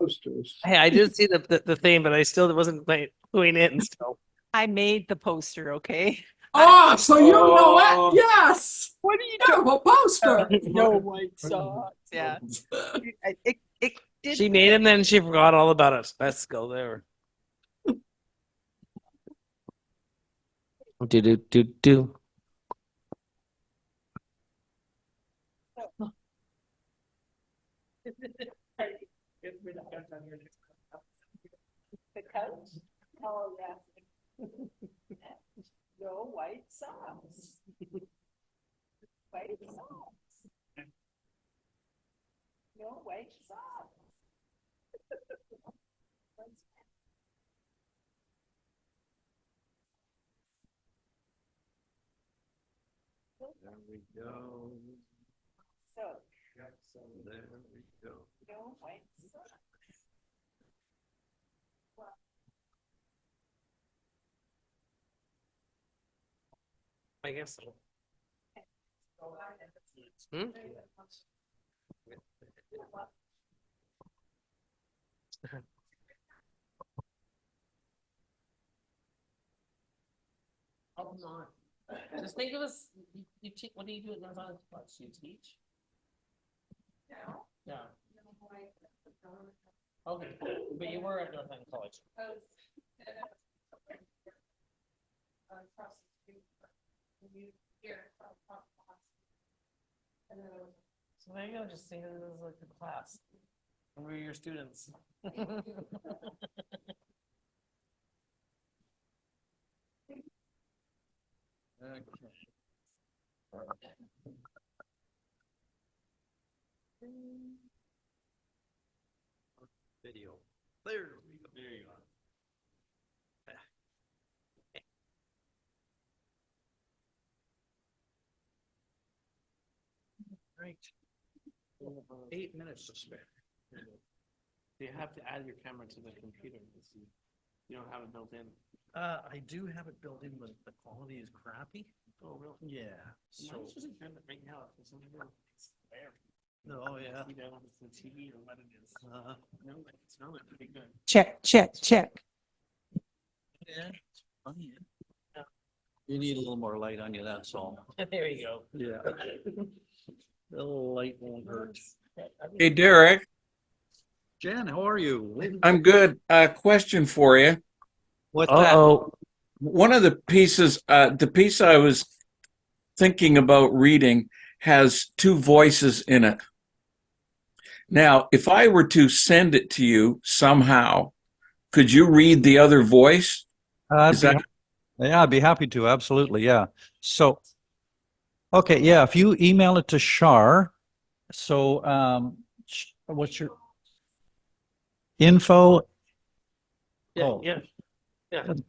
Posters. Hey, I did see the thing, but I still wasn't quite going in still. I made the poster, okay? Ah, so you know Oh. it? Yes. What are you You have a poster. No white socks. Yeah. It did. She made him, then she forgot all about it. Let's go there. Do do do do. The couch? Oh, yeah. No white socks. White socks. No white socks. There we go. So, There we go. no white socks. I guess so. Hmm? Oh, no. Just think of us. You teach. What do you do at Nirvana? You teach? Yeah. Okay, but you were at Northern College. So there you go. Just say that it was like a class. And we're your students. Video. There we go. There you are. Great. 8 minutes to spare. You have to add your camera to the computer. You don't have it built in. I do have it built in, but the quality is crappy. Oh, really? Yeah. So So, just turn it right now. It's there. oh yeah. You know, it's the TV or what it is. No, it's not pretty good. Check, check, check. Yeah. It's funny. Yeah. You need a little more light on you. That's all. There you go. Yeah. A little light won't hurt. Hey, Derek, Jen, how are you? I'm good. Question for you. What's that? Uh-oh. One of the pieces, the piece I was thinking about reading has two voices in it. Now, if I were to send it to you somehow, could you read the other voice? Yeah, I'd be happy to. Absolutely. Yeah. So, okay. Yeah. If you email it to Char, so, what's your info? Yeah, Oh. yeah.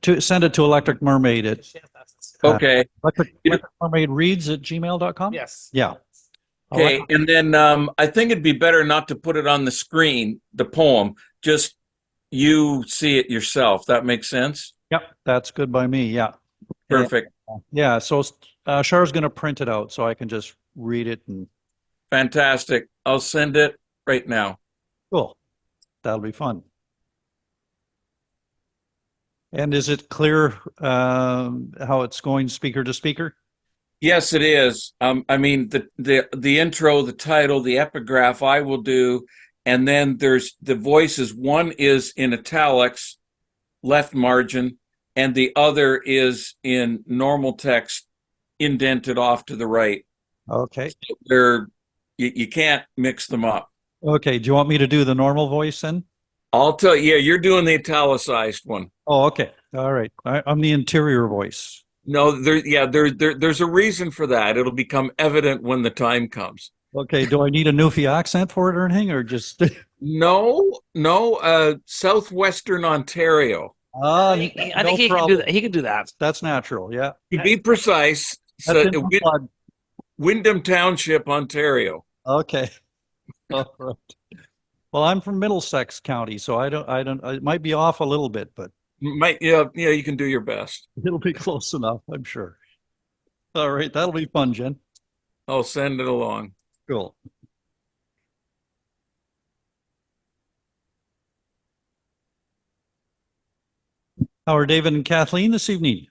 To send it to Electric Mermaid at Okay. Electric Mermaid reads at gmail.com. Yes. Yeah. Okay. And then I think it'd be better not to put it on the screen, the poem, just you see it yourself. That makes sense? Yep. That's good by me. Yeah. Perfect. Yeah. So, Char's going to print it out so I can just read it and Fantastic. I'll send it right now. cool. That'll be fun. And is it clear how it's going speaker to speaker? Yes, it is. I mean, the intro, the title, the epigraph I will do, and then there's the voices. One is in italics, left margin, and the other is in normal text, indented off to the right. Okay. You can't mix them up. Okay. Do you want me to do the normal voice then? I'll tell you. Yeah, you're doing the italicized one. Oh, okay. All right. I'm the interior voice. No, there's a reason for that. It'll become evident when the time comes. Okay. Do I need a Newfie accent for it or anything, or just? No, southwestern Ontario. I think he can do that. He can do that. That's natural. Yeah. To be precise, That's in my blood. Wyndham Township, Ontario. Okay. All right. Well, I'm from Middlesex County, so I don't, it might be off a little bit, but Yeah, you can do your best. it'll be close enough, I'm sure. All right. That'll be fun, Jen. I'll send it along. Cool. How are David and Kathleen this evening?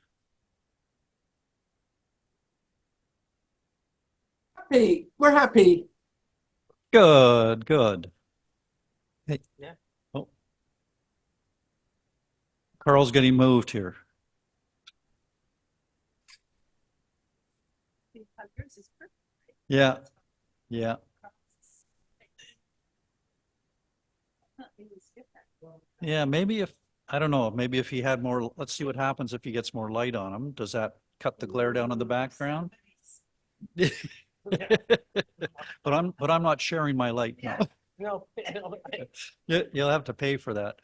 Happy. We're happy. Good, good. Hey. Yeah. Oh. Karl's getting moved here. Yeah, yeah. Yeah, maybe if, I don't know, maybe if he had more, let's see what happens if he gets more light on him. Does that cut the glare down in the background? But I'm not sharing my light. No. No. You'll have to pay for that.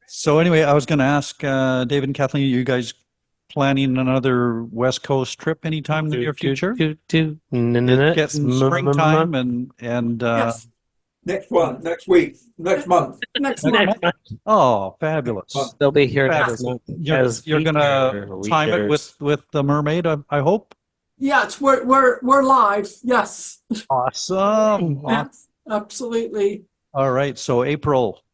So anyway, I was going to ask David and Kathleen, are you guys planning another West Coast trip anytime in the near future? It's getting springtime and Yes. Next week, next month. Next Next month. oh, fabulous. They'll be here next Fabulous. month. You're gonna time it with the Mermaid, I hope. Yes, we're live. Yes. Awesome. Yes, absolutely. All right, so April,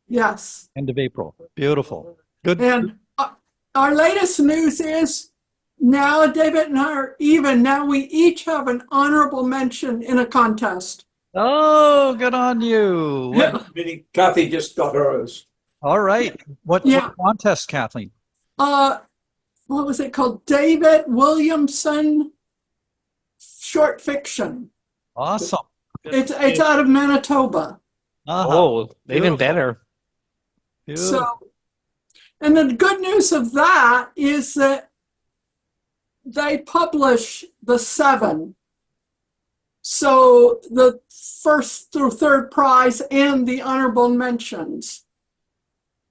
Yes. end of April. Beautiful. Good. And our latest news is now David and I are even. Now we each have an honorable mention in a contest. Oh, good on you. Meaning Kathy just got hers. All right. What contest, Kathleen? What was it called? David Williamson short fiction. Awesome. It's out of Manitoba. Uh-huh. Oh, even better. Beautiful. So, and the good news of that is that they publish the 7. So the first through third prize and the honorable mentions.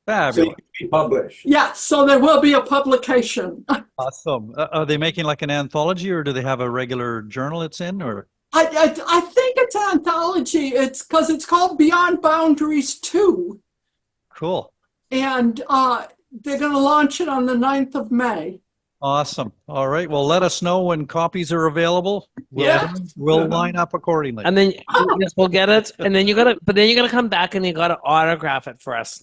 So Fabulous. you can be published. Yeah, so there will be a publication. Awesome. Are they making like an anthology, or do they have a regular journal it's in, or? I think it's an anthology. It's because it's called Beyond Boundaries 2. Cool. And they're going to launch it on the 9th of May. Awesome. All right. Well, let us know when copies are available. We'll line up accordingly. And then yes, we'll get it. And then you gotta come back and you gotta autograph it for us.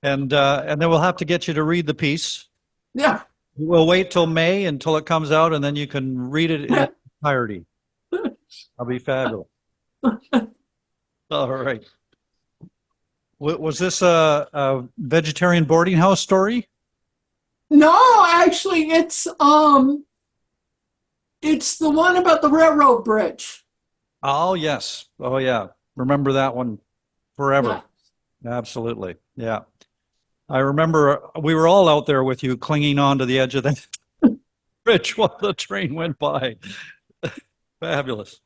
And then we'll have to get you to read the piece. Yeah. We'll wait till May until it comes out, and then you can read it in its entirety. That'll be fabulous. All right. Was this a vegetarian boarding house story? No, actually, it's the one about the railroad bridge. Oh, yes. Oh, yeah. Remember that one forever. Yeah. Absolutely. Yeah. I remember we were all out there with you clinging onto the edge of the bridge while the train went by. Fabulous.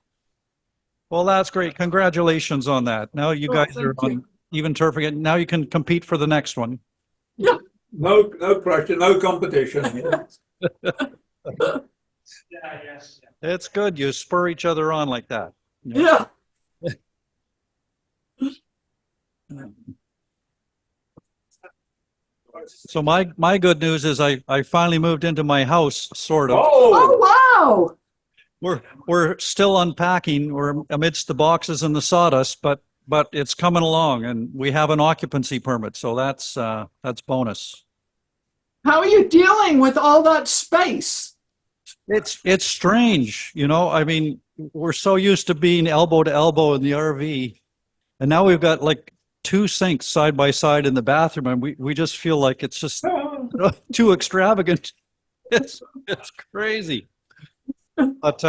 Well, that's great. Congratulations on that. Now you guys thank are on you. even turf again. Now you can compete for the next one. Yeah. No pressure, no competition. It's good. You spur each other on like that. Yeah. So my good news is I finally moved into my house, sort of. Oh, wow. We're still unpacking. We're amidst the boxes and the sawdust, but it's coming along, and we have an occupancy permit, so that's bonus. How are you dealing with all that space? It's strange, you know. I mean, we're so used to being elbow to elbow in the RV, and now we've got like 2 sinks side by side in the bathroom, and we just feel like it's just too extravagant. It's crazy. But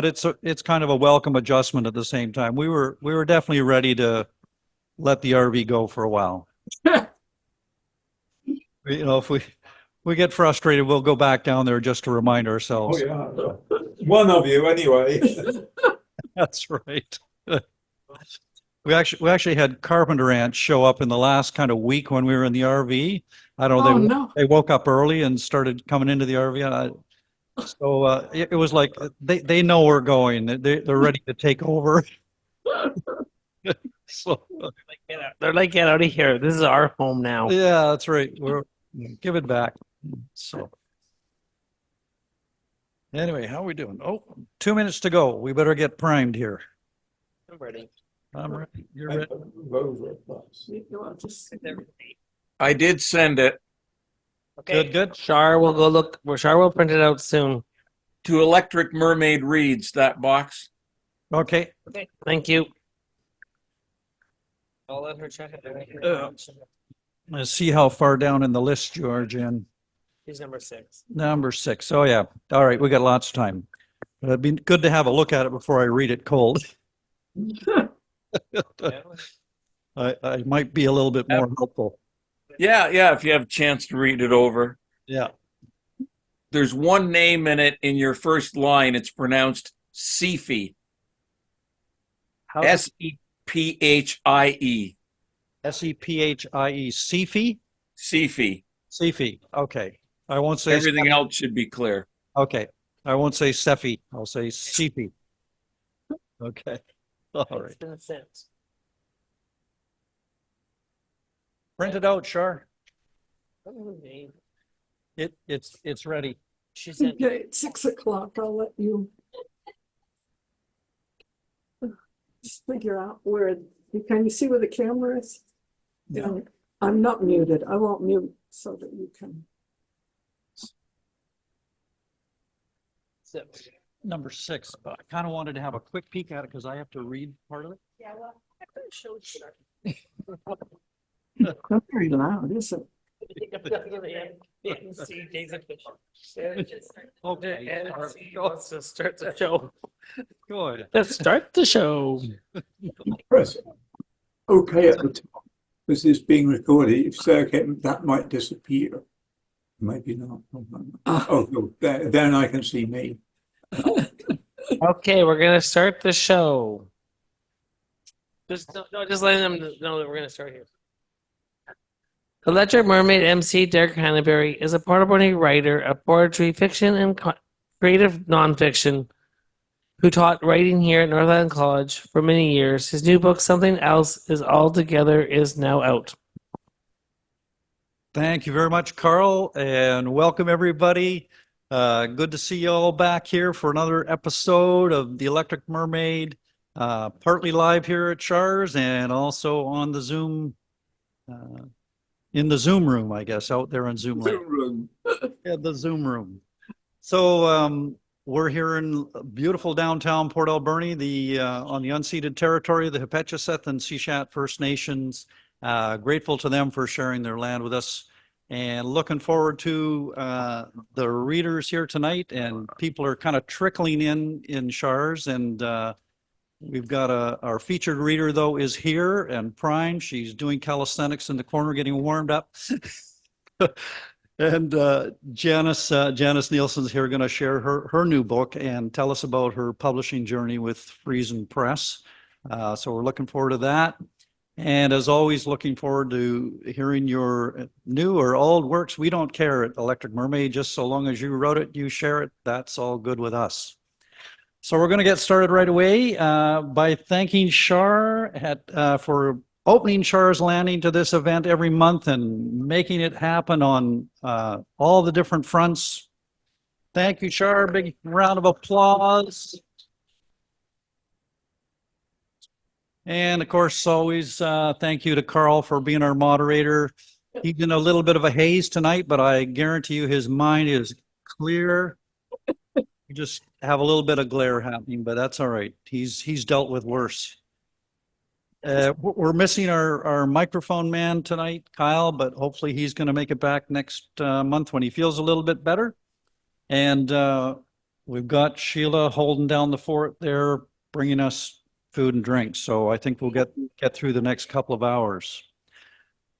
it's kind of a welcome adjustment at the same time. We were definitely ready to let the RV go for a while. You know, if we get frustrated, we'll go back down there just to remind ourselves. Oh, yeah. One of you, anyway. That's right. We actually had carpenter ants show up in the last kind of week when we were in the RV. I don't know. Oh, no. They woke up early and started coming into the RV. So it was like they know we're going. They're ready to take over. So They're like, get out of here. This is our home now. yeah, that's right. We're give it back. So anyway, how are we doing? Oh, 2 minutes to go. We better get primed here. I'm ready. I'm ready. You're ready. Well, just- I did send it Okay. Good. Char will go look. Char will print it out soon. to Electric Mermaid Reads, that box. Okay. Okay. Thank you. I'll let her check it. Let's see how far down in the list you are, Jen. He's number 6. Number 6. Oh, yeah. All right. We got lots of time. It'd be good to have a look at it before I read it cold. I might be a little bit more helpful. Yeah, if you have a chance to read it over. Yeah. There's one name in it in your first line. It's pronounced Seafy. How Sephie. Sephie? Seafy? Seafy. Seafy. Okay. I won't say Everything else should be clear. Okay. I won't say Sephi. I'll say Seafy. Okay. All right. It's been sent. Print it out, Char. Okay. It's ready. She sent. Okay, at 6 o'clock, I'll let you figure out where, can you see where the camera is? Yeah. I'm not muted. I won't mute so that you can. Number 6, but I kind of wanted to have a quick peek at it because I have to read part of it. Yeah, well, I could have showed you. Not very loud, is it? Okay. Let's just start the show. Good. Let's start the show. Press okay at the top. This is being recorded. If so, okay, that might disappear. Maybe not. Oh, no, then I can see me. Okay, we're gonna start the show. Just just letting them know that we're gonna start here. Electric Mermaid MC Derek Hanebury is a Portobello writer of poetry, fiction, and creative nonfiction who taught writing here at North Island College for many years. His new book, Something Else Is All Together, is now out. Thank you very much, Karl, and welcome everybody. Good to see you all back here for another episode of The Electric Mermaid, partly live here at Char's and also on the Zoom, in the Zoom room, I guess, out there in Zoom land. Zoom room. Yeah, the Zoom room. So we're here in beautiful downtown Port Alberni, on the unceded territory of the Hepetcheseth and Sishat First Nations. Grateful to them for sharing their land with us, and looking forward to the readers here tonight. And people are kind of trickling in Char's, and we've got our featured reader though is here and primed. She's doing calisthenics in the corner, getting warmed up. And Janice Nielsen's here going to share her new book and tell us about her publishing journey with Friesen Press. So we're looking forward to that. And as always, looking forward to hearing your new or old works. We don't care at Electric Mermaid, just so long as you wrote it, you share it, that's all good with us. So we're going to get started right away by thanking Char for opening Char's Landing to this event every month and making it happen on all the different fronts. Thank you, Char. Big round of applause. And of course, always thank you to Karl for being our moderator. He's in a little bit of a haze tonight, but I guarantee you his mind is clear. You just have a little bit of glare happening, but that's all right. He's dealt with worse. We're missing our microphone man tonight, Kyle, but hopefully he's going to make it back next month when he feels a little bit better. And we've got Sheila holding down the fort there, bringing us food and drinks. So I think we'll get through the next couple of hours.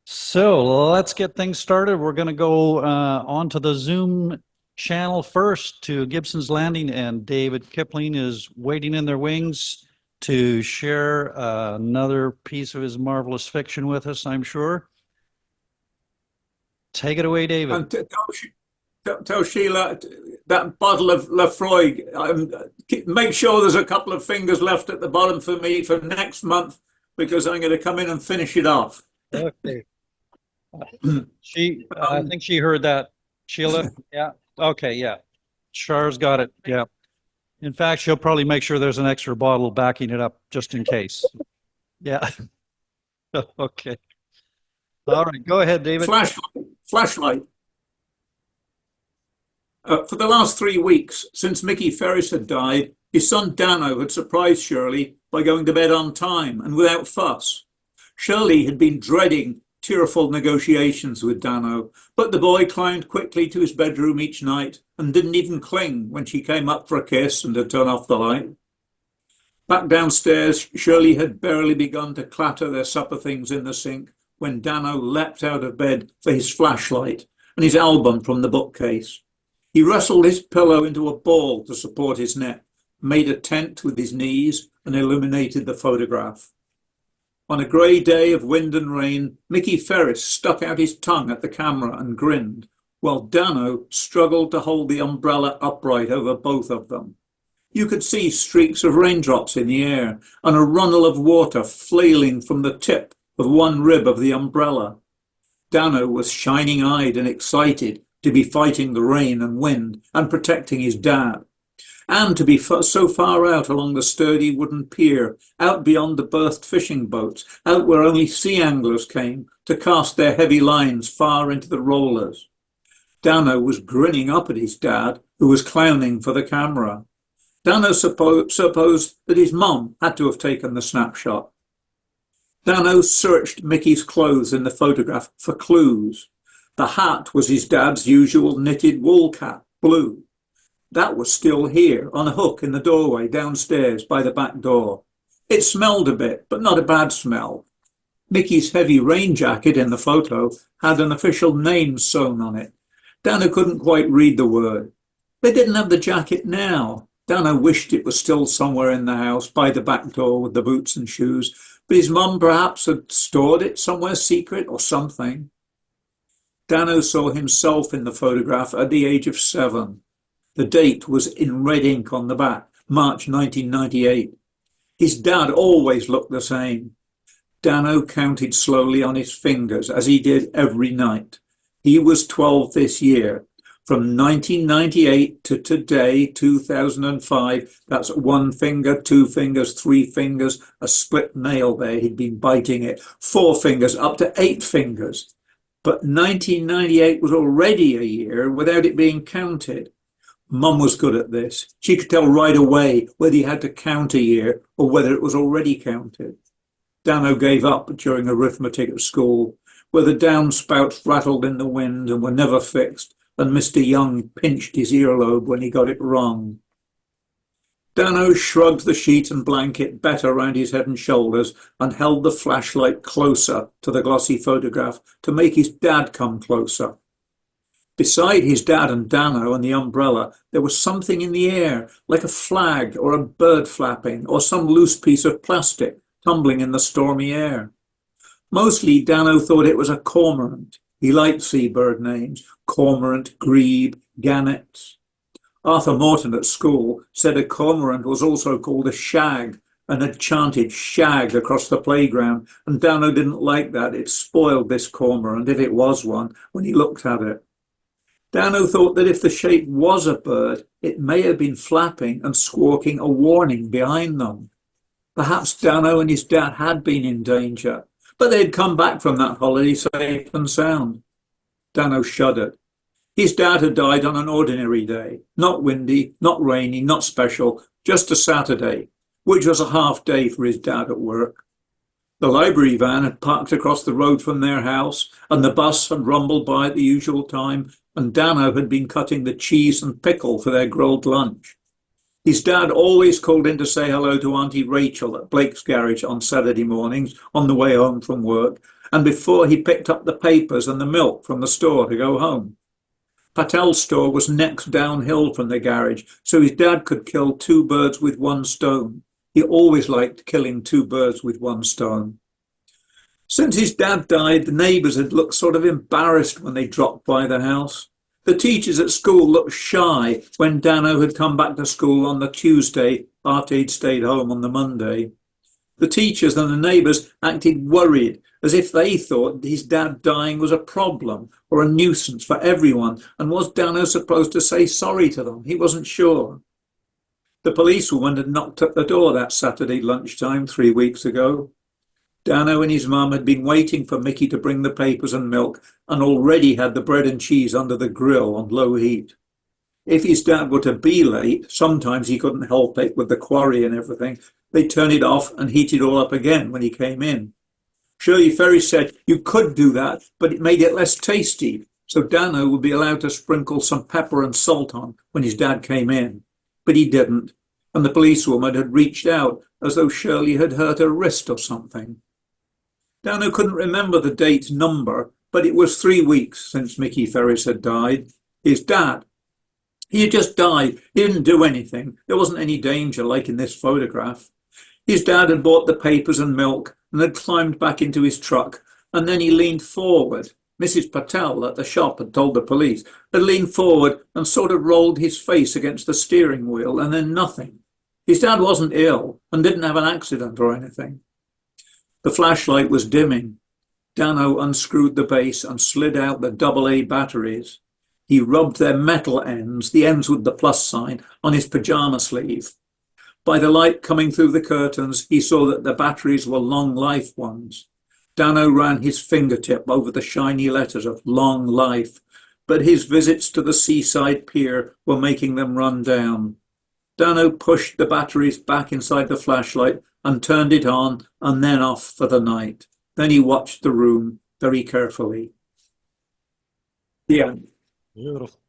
So let's get things started. We're going to go onto the Zoom channel first to Gibson's Landing, and David Kipling is waiting in their wings to share another piece of his marvelous fiction with us, I'm sure. Take it away, David. And tell Sheila that bottle of Lafroy, make sure there's a couple of fingers left at the bottom for me for next month, because I'm going to come in and finish it off. Okay. I think she heard that. Sheila? Yeah. Okay, yeah. Char's got it. Yeah. In fact, she'll probably make sure there's an extra bottle backing it up just in case. Yeah. Okay. All right, go ahead, David. Flashlight. For the last 3 weeks, since Mickey Ferris had died, his son Dano had surprised Shirley by going to bed on time and without fuss. Shirley had been dreading tearful negotiations with Dano, but the boy climbed quickly to his bedroom each night and didn't even cling when she came up for a kiss and to turn off the light. Back downstairs, Shirley had barely begun to clatter their supper things in the sink when Dano leapt out of bed for his flashlight and his album from the bookcase. He wrestled his pillow into a ball to support his neck, made a tent with his knees, and illuminated the photograph. On a grey day of wind and rain, Mickey Ferris stuck out his tongue at the camera and grinned, while Dano struggled to hold the umbrella upright over both of them. You could see streaks of raindrops in the air and a runnel of water flailing from the tip of one rib of the umbrella. Dano was shining-eyed and excited to be fighting the rain and wind and protecting his dad, and to be so far out along the sturdy wooden pier, out beyond the berthed fishing boats, out where only sea anglers came to cast their heavy lines far into the rollers. Dano was grinning up at his dad, who was clowning for the camera. Dano supposed that his mum had to have taken the snapshot. Dano searched Mickey's clothes in the photograph for clues. The hat was his dad's usual knitted wool cap, blue. That was still here, on a hook in the doorway downstairs by the back door. It smelled a bit, but not a bad smell. Mickey's heavy rain jacket in the photo had an official name sewn on it. Dano couldn't quite read the word. They didn't have the jacket now. Dano wished it was still somewhere in the house, by the back door with the boots and shoes, but his mum perhaps had stored it somewhere secret or something. Dano saw himself in the photograph at the age of 7. The date was in red ink on the back, March 1998. His dad always looked the same. Dano counted slowly on his fingers, as he did every night. He was 12 this year. From 1998 to today, 2005, that's 1 finger, 2 fingers, 3 fingers, a split nail there, he'd been biting it, 4 fingers, up to 8 fingers. But 1998 was already a year without it being counted. Mum was good at this. She could tell right away whether he had to count a year or whether it was already counted. Dano gave up during arithmetic at school, where the downspouts rattled in the wind and were never fixed, and Mr. Young pinched his earlobe when he got it wrong. Dano shrugged the sheet and blanket better round his head and shoulders and held the flashlight closer to the glossy photograph to make his dad come closer. Beside his dad and Dano and the umbrella, there was something in the air, like a flag or a bird flapping or some loose piece of plastic tumbling in the stormy air. Mostly Dano thought it was a cormorant. He liked seabird names, cormorant, grebe, gannets. Arthur Morton at school said a cormorant was also called a shag and had chanted shag across the playground, and Dano didn't like that. It spoiled this cormorant, if it was one, when he looked at it. Dano thought that if the shape was a bird, it may have been flapping and squawking a warning behind them. Perhaps Dano and his dad had been in danger, but they had come back from that holiday safe and sound. Dano shuddered. His dad had died on an ordinary day, not windy, not rainy, not special, just a Saturday, which was a half day for his dad at work. The library van had parked across the road from their house, and the bus had rumbled by at the usual time, and Dano had been cutting the cheese and pickle for their grilled lunch. His dad always called in to say hello to Auntie Rachel at Blake's garage on Saturday mornings on the way home from work, and before he picked up the papers and the milk from the store to go home. Patel's store was next downhill from the garage, so his dad could kill 2 birds with 1 stone. He always liked killing 2 birds with 1 stone. Since his dad died, the neighbours had looked sort of embarrassed when they dropped by the house. The teachers at school looked shy when Dano had come back to school on the Tuesday after he'd stayed home on the Monday. The teachers and the neighbours acted worried, as if they thought his dad dying was a problem or a nuisance for everyone, and was Dano supposed to say sorry to them? He wasn't sure. The policewoman had knocked at the door that Saturday lunchtime 3 weeks ago. Dano and his mum had been waiting for Mickey to bring the papers and milk and already had the bread and cheese under the grill on low heat. If his dad were to be late, sometimes he couldn't help it with the quarry and everything. They'd turn it off and heat it all up again when he came in. Shirley Ferry said you could do that, but it made it less tasty, so Dano would be allowed to sprinkle some pepper and salt on when his dad came in. But he didn't, and the policewoman had reached out as though Shirley had hurt her wrist or something. Dano couldn't remember the date number, but it was 3 weeks since Mickey Ferris had died. His dad. He had just died. He didn't do anything. There wasn't any danger like in this photograph. His dad had bought the papers and milk and had climbed back into his truck, and then he leaned forward. Mrs. Patel at the shop had told the police, had leaned forward and sort of rolled his face against the steering wheel, and then nothing. His dad wasn't ill and didn't have an accident or anything. The flashlight was dimming. Dano unscrewed the base and slid out the AA batteries. He rubbed their metal ends, the ends with the plus sign, on his pyjama sleeve. By the light coming through the curtains, he saw that the batteries were long life ones. Dano ran his fingertip over the shiny letters of long life, but his visits to the seaside pier were making them run down. Dano pushed the batteries back inside the flashlight and turned it on and then off for the night. Then he watched the room very carefully. The end. Beautiful.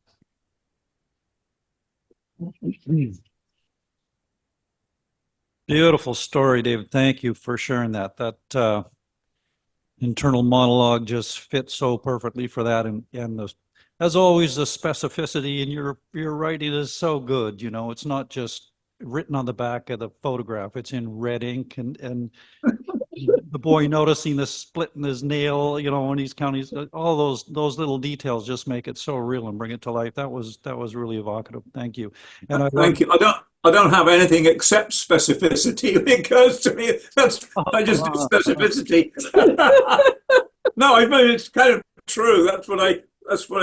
Beautiful story, David. Thank you for sharing that. That internal monologue just fits so perfectly for that. And as always, the specificity in your writing is so good. You know, it's not just written on the back of the photograph. It's in red ink, and the boy noticing the split in his nail, you know, when he's counting, all those little details just make it so real and bring it to life. That was really evocative. Thank you. And Thank you. I don't have anything except specificity. It occurs to me I just do specificity. No, I mean it's kind of true. That's what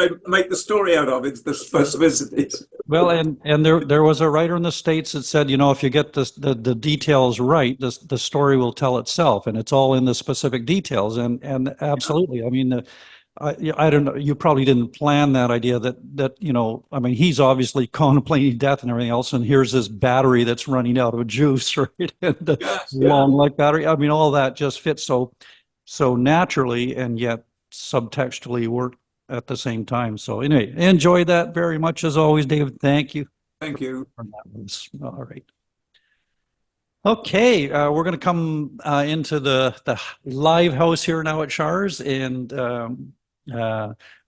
I make the story out of. It's the specificity. Well, and there was a writer in the States that said, you know, if you get the details right, the story will tell itself, and it's all in the specific details. And absolutely, I mean, I don't know, you probably didn't plan that idea that you know, I mean, he's obviously contemplating death and everything else, and here's this battery that's running out of juice, right? And the long life battery. I mean, all that just fits so naturally, and yet subtextually worked at the same time. So anyway, enjoy that very much as always, David. Thank you. Thank you. All right. Okay, we're going to come into the live house here now at Char's, and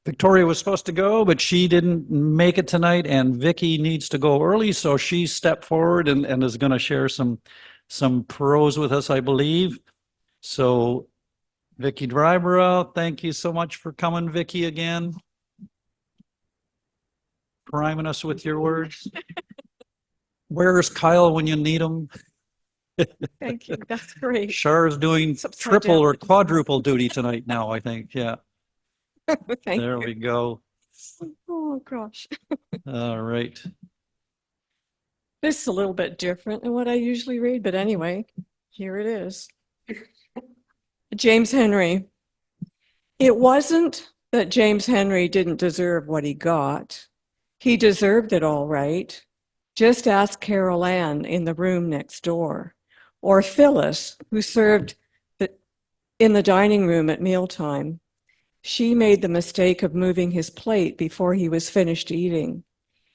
Victoria was supposed to go, but she didn't make it tonight, and Vicki needs to go early, so she stepped forward and is going to share some prose with us, I believe. So Vicki Drybrough, thank you so much for coming, Vicki, again. Priming us with your words. Where's Kyle when you need him? Thank you. That's great. Char is doing triple or quadruple duty tonight now, I think. Yeah. Thank There you. we go. Oh gosh. All right. This is a little bit different than what I usually read, but anyway, here it is. James Henry. It wasn't that James Henry didn't deserve what he got. He deserved it all right. Just ask Carol Ann in the room next door, or Phyllis, who served in the dining room at mealtime. She made the mistake of moving his plate before he was finished eating.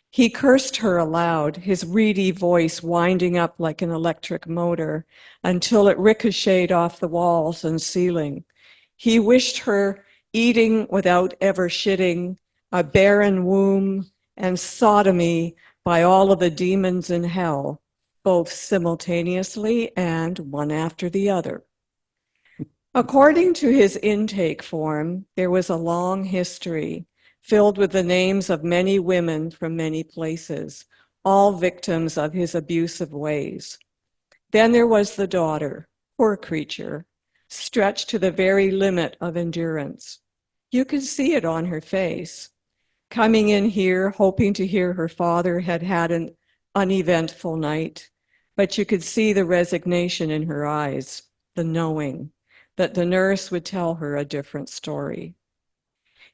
He cursed her aloud, his reedy voice winding up like an electric motor until it ricocheted off the walls and ceiling. He wished her eating without ever shitting, a barren womb, and sodomy by all of the demons in hell, both simultaneously and one after the other. According to his intake form, there was a long history filled with the names of many women from many places, all victims of his abusive ways. Then there was the daughter, poor creature, stretched to the very limit of endurance. You could see it on her face. Coming in here, hoping to hear her father had had an uneventful night, but you could see the resignation in her eyes, the knowing. that the nurse would tell her a different story.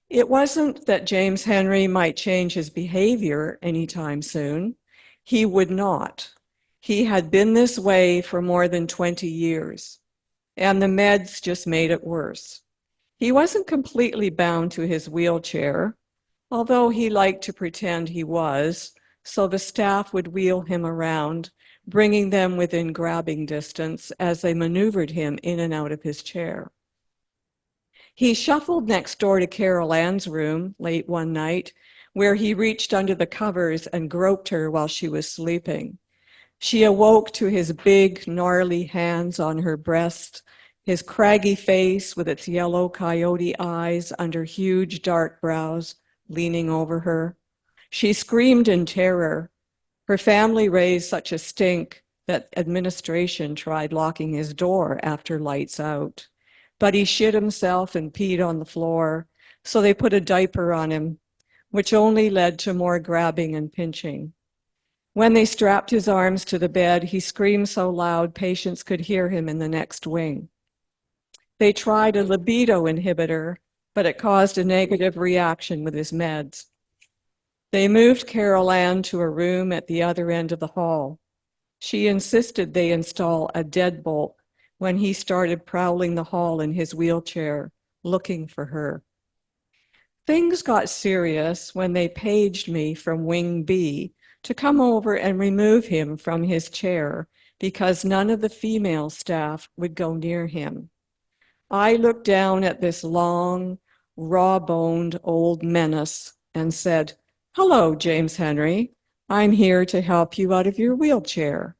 It wasn't that James Henry might change his behavior anytime soon. He would not. He had been this way for more than 20 years, and the meds just made it worse. He wasn't completely bound to his wheelchair, although he liked to pretend he was, so the staff would wheel him around, bringing them within grabbing distance as they maneuvered him in and out of his chair. He shuffled next door to Carol Ann's room late one night, where he reached under the covers and groped her while she was sleeping. She awoke to his big, gnarly hands on her breast, his craggy face with its yellow coyote eyes under huge dark brows leaning over her. She screamed in terror. Her family raised such a stink that administration tried locking his door after lights out. But he shit himself and peed on the floor, so they put a diaper on him, which only led to more grabbing and pinching. When they strapped his arms to the bed, he screamed so loud patients could hear him in the next wing. They tried a libido inhibitor, but it caused a negative reaction with his meds. They moved Carol Ann to a room at the other end of the hall. She insisted they install a deadbolt when he started prowling the hall in his wheelchair, looking for her. Things got serious when they paged me from Wing B to come over and remove him from his chair because none of the female staff would go near him. I looked down at this long, raw-boned old menace and said, "Hello, James Henry. I'm here to help you out of your wheelchair."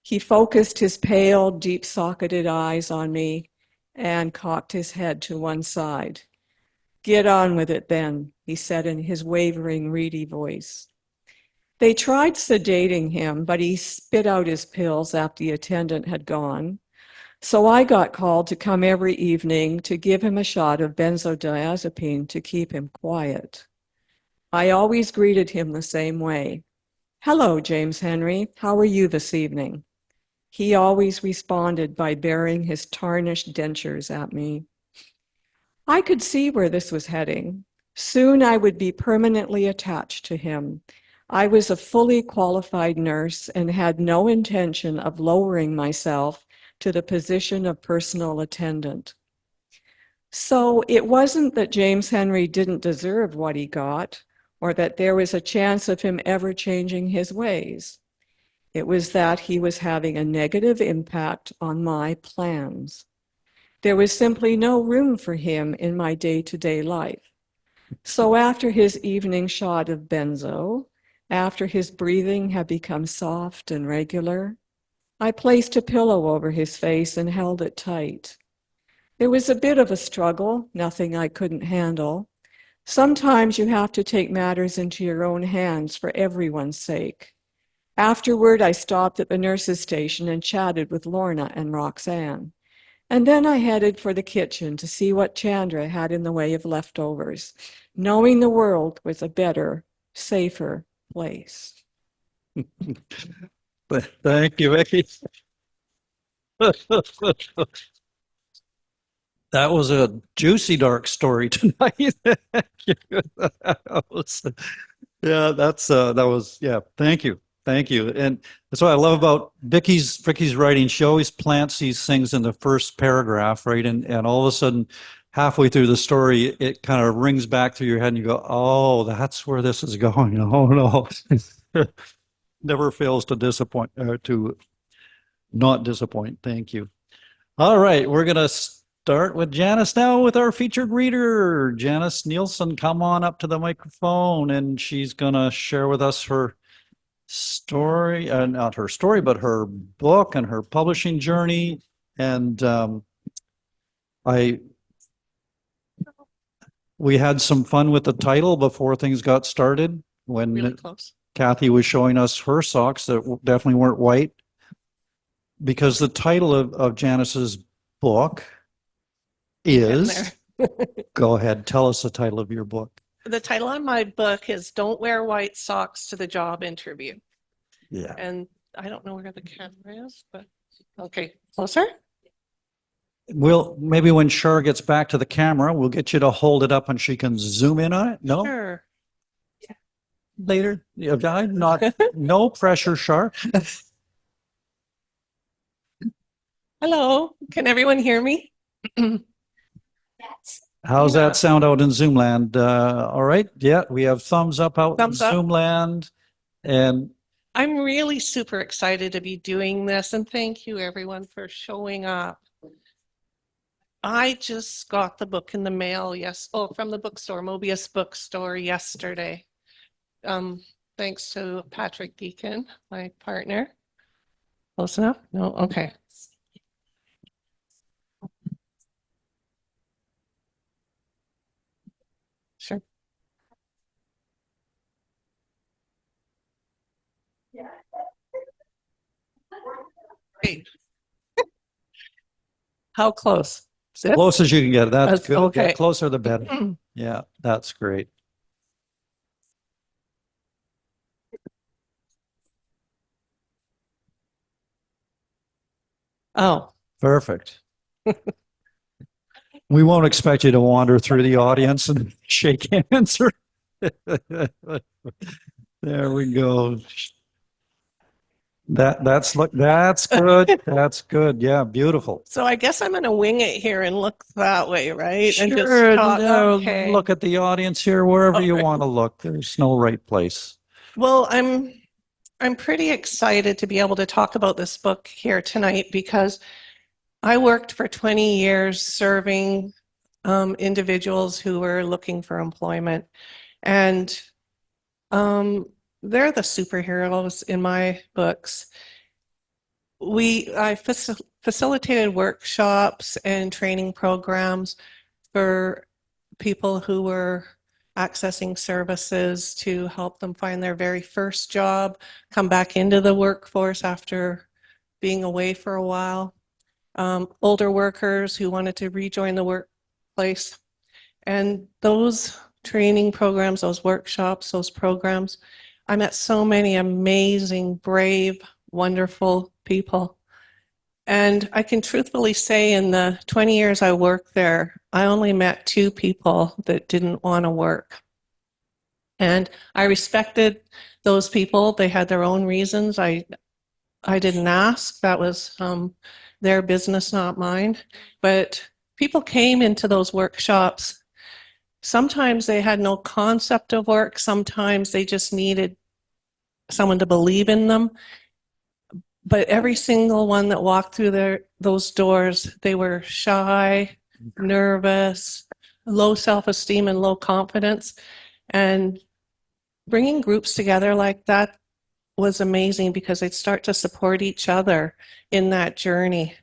He focused his pale, deep-socketed eyes on me and cocked his head to one side. "Get on with it then," he said in his wavering, reedy voice. They tried sedating him, but he spit out his pills after the attendant had gone. So I got called to come every evening to give him a shot of benzodiazepine to keep him quiet. I always greeted him the same way. "Hello, James Henry. How are you this evening?" He always responded by baring his tarnished dentures at me. I could see where this was heading. Soon I would be permanently attached to him. I was a fully qualified nurse and had no intention of lowering myself to the position of personal attendant. So it wasn't that James Henry didn't deserve what he got, or that there was a chance of him ever changing his ways. It was that he was having a negative impact on my plans. There was simply no room for him in my day-to-day life. So after his evening shot of benzo, after his breathing had become soft and regular, I placed a pillow over his face and held it tight. It was a bit of a struggle, nothing I couldn't handle. Sometimes you have to take matters into your own hands for everyone's sake. Afterward, I stopped at the nurse's station and chatted with Lorna and Roxanne. And then I headed for the kitchen to see what Chandra had in the way of leftovers, knowing the world was a better, safer place. Thank you, Vicki. That was a juicy, dark story tonight. Yeah, thank you. Thank you. And that's what I love about Vicki's writing. She always plants these things in the first paragraph, right? And all of a sudden, halfway through the story, it kind of rings back through your head and you go, "Oh, that's where this is going." Oh, no. Never fails to disappoint, to not disappoint. Thank you. All right, we're going to start with Janice now with our featured reader. Janice Nielsen, come on up to the microphone, and she's going to share with us her story, not her story, but her book and her publishing journey. And we had some fun with the title before things got started when Really close. Kathy was showing us her socks that definitely weren't white, because the title of Janice's book is, go ahead, tell us the title of your book. The title on my book is "Don't Wear White Socks to the Job Interview." Yeah. And I don't know where the camera is, but okay, closer. maybe when Char gets back to the camera, we'll get you to hold it up and she can zoom in on it. No, Sure. later. Yeah, not, no pressure, Char. Hello, can everyone hear me? How's Yeah. that sound out in Zoomland? All right. Yeah, we have thumbs up out Thumbs in up. Zoomland. And I'm really super excited to be doing this, and thank you everyone for showing up. I just got the book in the mail, from the bookstore, Mobius bookstore yesterday. Thanks to Patrick Deacon, my partner. Close enough? No? Okay. Sure. Great. How close? This? close as you can get. That's good. Okay. Yeah, closer the better. Yeah, that's great. Oh, Perfect. We won't expect you to wander through the audience and shake hands. There we go. That's good. That's good. Yeah, beautiful. so I guess I'm gonna wing it here and look that way, right? And just Sure. talk. Okay. Look at the audience here, wherever you Okay. want to look. There's no right place. Well, I'm pretty excited to be able to talk about this book here tonight because I worked for 20 years serving individuals who were looking for employment, and they're the superheroes in my books. I facilitated workshops and training programs for people who were accessing services to help them find their very first job, come back into the workforce after being away for a while, older workers who wanted to rejoin the workplace. And those training programs, those workshops, those programs, I met so many amazing, brave, wonderful people. And I can truthfully say in the 20 years I worked there, I only met 2 people that didn't want to work. And I respected those people. They had their own reasons. I didn't ask. That was their business, not mine. But people came into those workshops. Sometimes they had no concept of work. Sometimes they just needed someone to believe in them. But every single one that walked through those doors, they were shy, nervous, low self-esteem and low confidence. And bringing groups together like that was amazing because they'd start to support each other in that journey.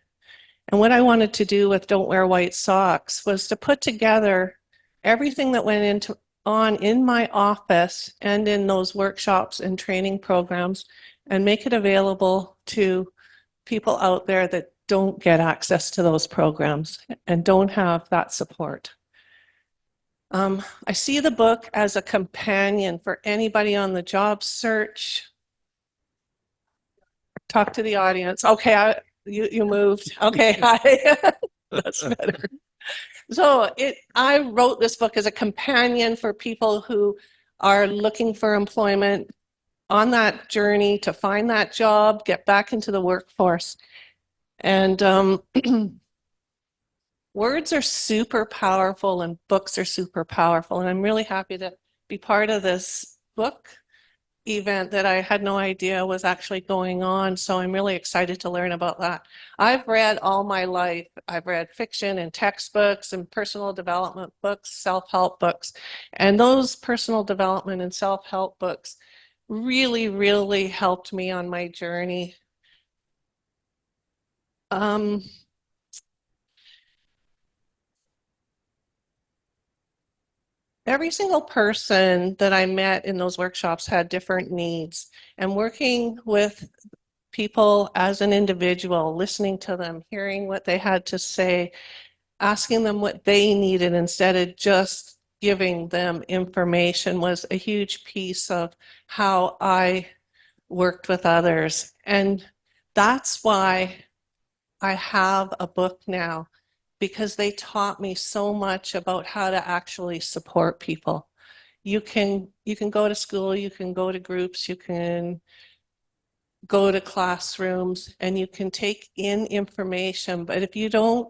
And what I wanted to do with Don't Wear White Socks was to put together everything that went on in my office and in those workshops and training programs and make it available to people out there that don't get access to those programs and don't have that support. I see the book as a companion for anybody on the job search. Talk to the audience. Okay, you moved. Okay, hi. That's better. So I wrote this book as a companion for people who are looking for employment on that journey to find that job, get back into the workforce. And words are super powerful and books are super powerful. And I'm really happy to be part of this book event that I had no idea was actually going on. So I'm really excited to learn about that. I've read all my life. I've read fiction and textbooks and personal development books, self-help books. And those personal development and self-help books really, really helped me on my journey. Every single person that I met in those workshops had different needs, and working with people as an individual, listening to them, hearing what they had to say, asking them what they needed instead of just giving them information was a huge piece of how I worked with others. And that's why I have a book now. because they taught me so much about how to actually support people. You can go to school, you can go to groups, you can go to classrooms, and you can take in information, but if you don't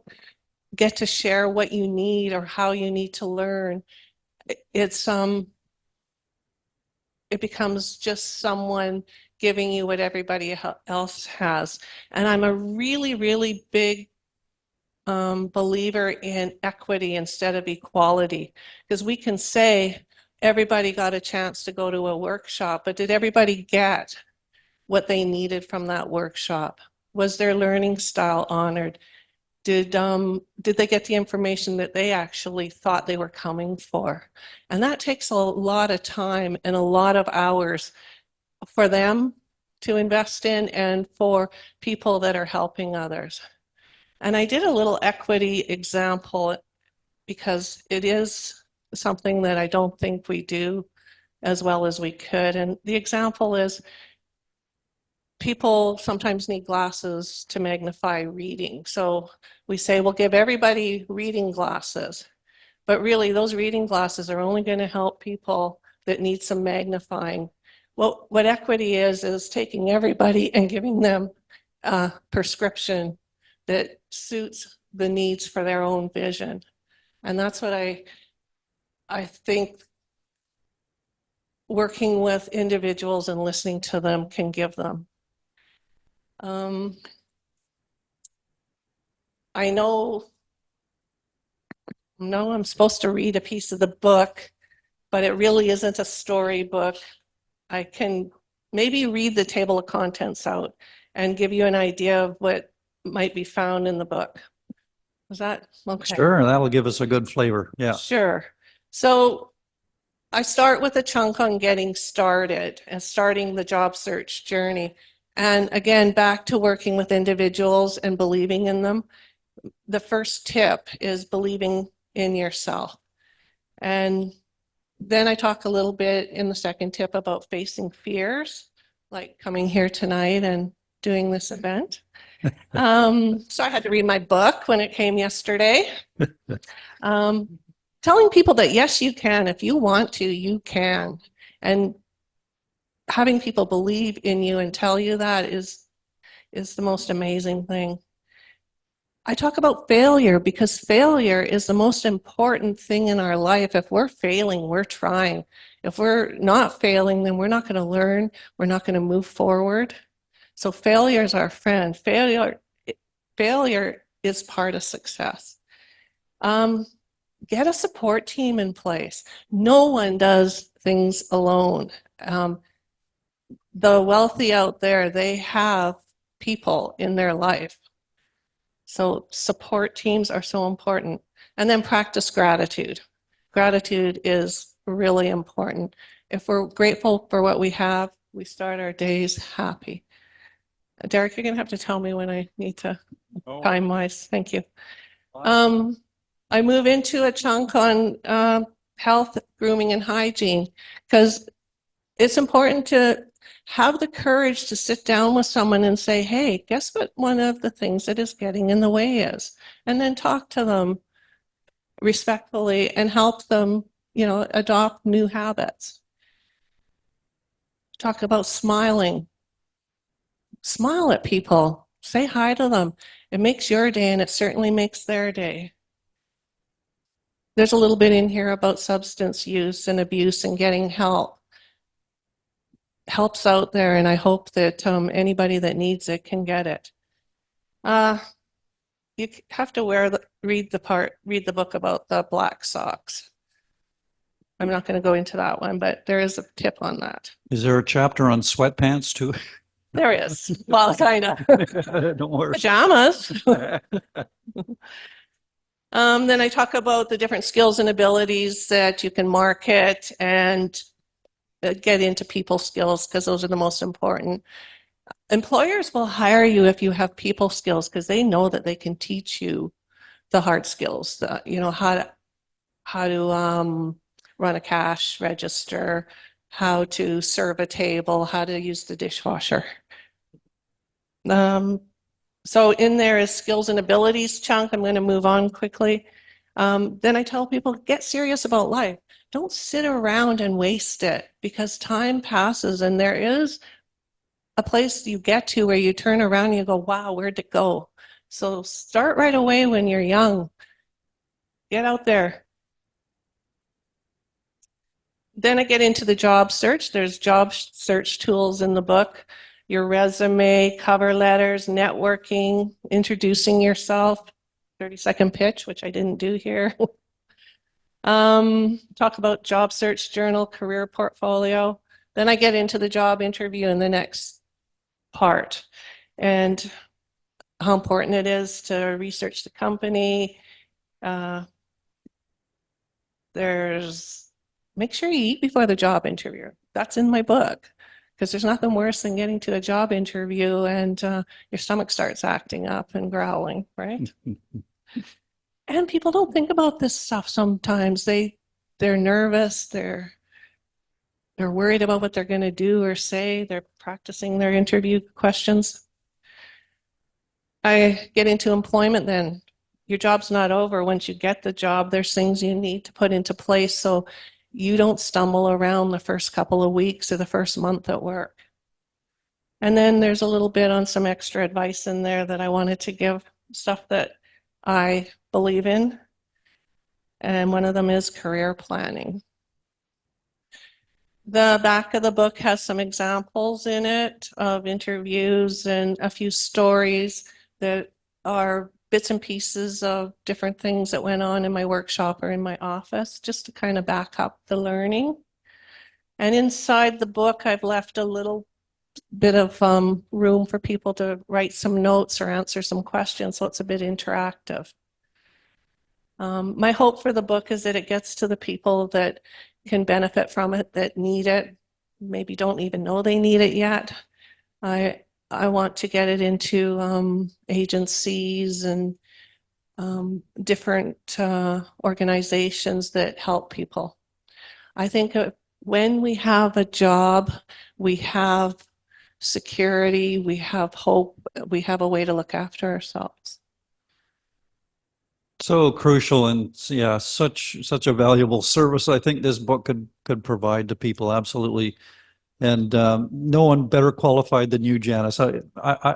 get to share what you need or how you need to learn, it becomes just someone giving you what everybody else has. And I'm a really, really big believer in equity instead of equality, because we can say everybody got a chance to go to a workshop, but did everybody get what they needed from that workshop? Was their learning style honored? Did they get the information that they actually thought they were coming for? And that takes a lot of time and a lot of hours for them to invest in and for people that are helping others. And I did a little equity example because it is something that I don't think we do as well as we could. And the example is, people sometimes need glasses to magnify reading. So we say, we'll give everybody reading glasses. But really, those reading glasses are only going to help people that need some magnifying. Well, what equity is taking everybody and giving them a prescription that suits the needs for their own vision. And that's what I think working with individuals and listening to them can give them. I know I'm supposed to read a piece of the book, but it really isn't a storybook. I can maybe read the table of contents out and give you an idea of what might be found in the book. Is that okay? Sure, that'll give us a good flavor. Yeah. Sure. So I start with a chunk on getting started and starting the job search journey. And again, back to working with individuals and believing in them. The first tip is believing in yourself. And then I talk a little bit in the second tip about facing fears, like coming here tonight and doing this event. So I had to read my book when it came yesterday. Telling people that yes, you can. If you want to, you can. And having people believe in you and tell you that is the most amazing thing. I talk about failure because failure is the most important thing in our life. If we're failing, we're trying. If we're not failing, then we're not going to learn. We're not going to move forward. So failure is our friend. Failure is part of success. Get a support team in place. No one does things alone. The wealthy out there, they have people in their life. So support teams are so important. And then practice gratitude. Gratitude is really important. If we're grateful for what we have, we start our days happy. Derek, you're going to have to tell me when I need to time-wise. Thank you. I move into a chunk on health, grooming, and hygiene because it's important to have the courage to sit down with someone and say, hey, guess what one of the things that is getting in the way is? And then talk to them respectfully and help them, adopt new habits. Talk about smiling. Smile at people. Say hi to them. It makes your day and it certainly makes their day. There's a little bit in here about substance use and abuse and getting help. Help's out there, and I hope that anybody that needs it can get it. You have to read the book about the black socks. I'm not going to go into that one, but there is a tip on that. Is there a chapter on sweatpants too? There is. Well, kind of. Don't worry. Pajamas. Then I talk about the different skills and abilities that you can market and get into people skills because those are the most important. Employers will hire you if you have people skills because they know that they can teach you the hard skills, how to run a cash register, how to serve a table, how to use the dishwasher. So in there is skills and abilities chunk. I'm going to move on quickly. Then I tell people, get serious about life. Don't sit around and waste it, because time passes and there is a place you get to where you turn around and you go, wow, where'd it go? So start right away when you're young. Get out there. Then I get into the job search. There's job search tools in the book. Your resume, cover letters, networking, introducing yourself, 30-second pitch, which I didn't do here. Talk about job search journal, career portfolio. Then I get into the job interview in the next part, and how important it is to research the company. Make sure you eat before the job interview. That's in my book, because there's nothing worse than getting to a job interview and your stomach starts acting up and growling, right? And people don't think about this stuff sometimes. They're nervous, they're worried about what they're going to do or say. They're practicing their interview questions. I get into employment then. Your job's not over. Once you get the job, there's things you need to put into place so you don't stumble around the first couple of weeks or the first month at work. And then there's a little bit on some extra advice in there that I wanted to give, stuff that I believe in. And one of them is career planning. The back of the book has some examples in it of interviews and a few stories that are bits and pieces of different things that went on in my workshop or in my office, just to kind of back up the learning. And inside the book, I've left a little bit of room for people to write some notes or answer some questions, so it's a bit interactive. My hope for the book is that it gets to the people that can benefit from it, that need it, maybe don't even know they need it yet. I want to get it into agencies and different organizations that help people. I think when we have a job, we have security, we have hope, we have a way to look after ourselves. So crucial, and yeah, such a valuable service I think this book could provide to people, absolutely. And no one better qualified than you, Janice. I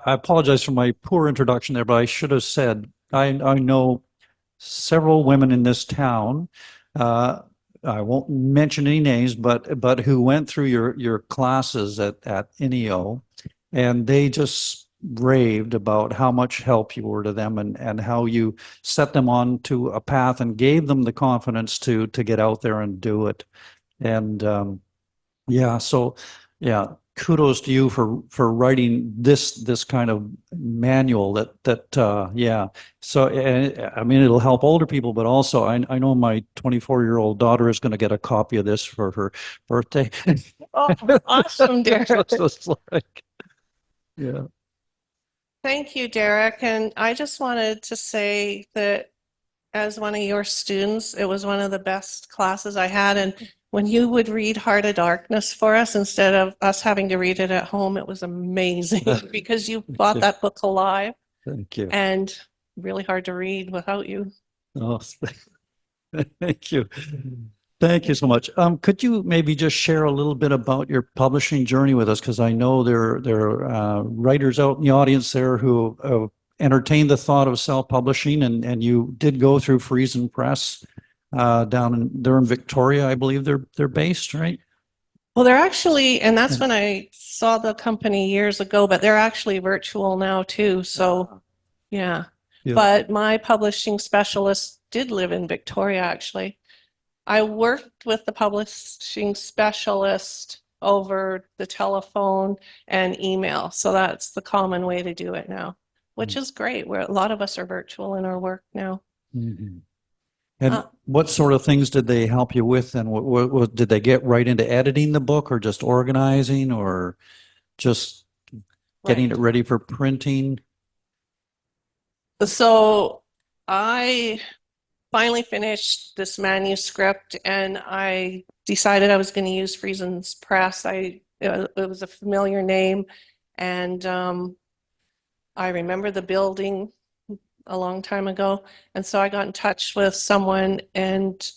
apologize for my poor introduction there, but I should have said I know several women in this town. I won't mention any names, but who went through your classes at N.A.V, and they just raved about how much help you were to them, and how you set them on to a path and gave them the confidence to get out there and do it. And yeah, so yeah, kudos to you for writing this kind of manual that yeah. So I mean, it'll help older people, but also I know my 24-year-old daughter is going to get a copy of this for her birthday. Oh, awesome, Derek. Just like, yeah. Thank you, Derek. And I just wanted to say that as one of your students, it was one of the best classes I had. And when you would read Heart of Darkness for us instead of us having to read it at home, it was amazing because you brought that book alive. Thank you. And really hard to read without you. Oh, thank you. Thank you so much. Could you maybe just share a little bit about your publishing journey with us? Because I know there are writers out in the audience there who entertained the thought of self-publishing, and you did go through Friesen Press they're in Victoria, I believe they're based, right? Well, they're actually, and that's when I saw the company years ago, but they're actually virtual now too. So yeah. But my publishing specialist did live in Victoria, actually. I worked with the publishing specialist over the telephone and email. So that's the common way to do it now, which is great. Where a lot of us are virtual in our work now. Mm-hmm. And what sort of things did they help you with? And what did they get right into editing the book, or just organizing, or just getting it ready for printing? So I finally finished this manuscript, and I decided I was going to use Friesen Press. It was a familiar name, and I remember the building a long time ago. And so I got in touch with someone, and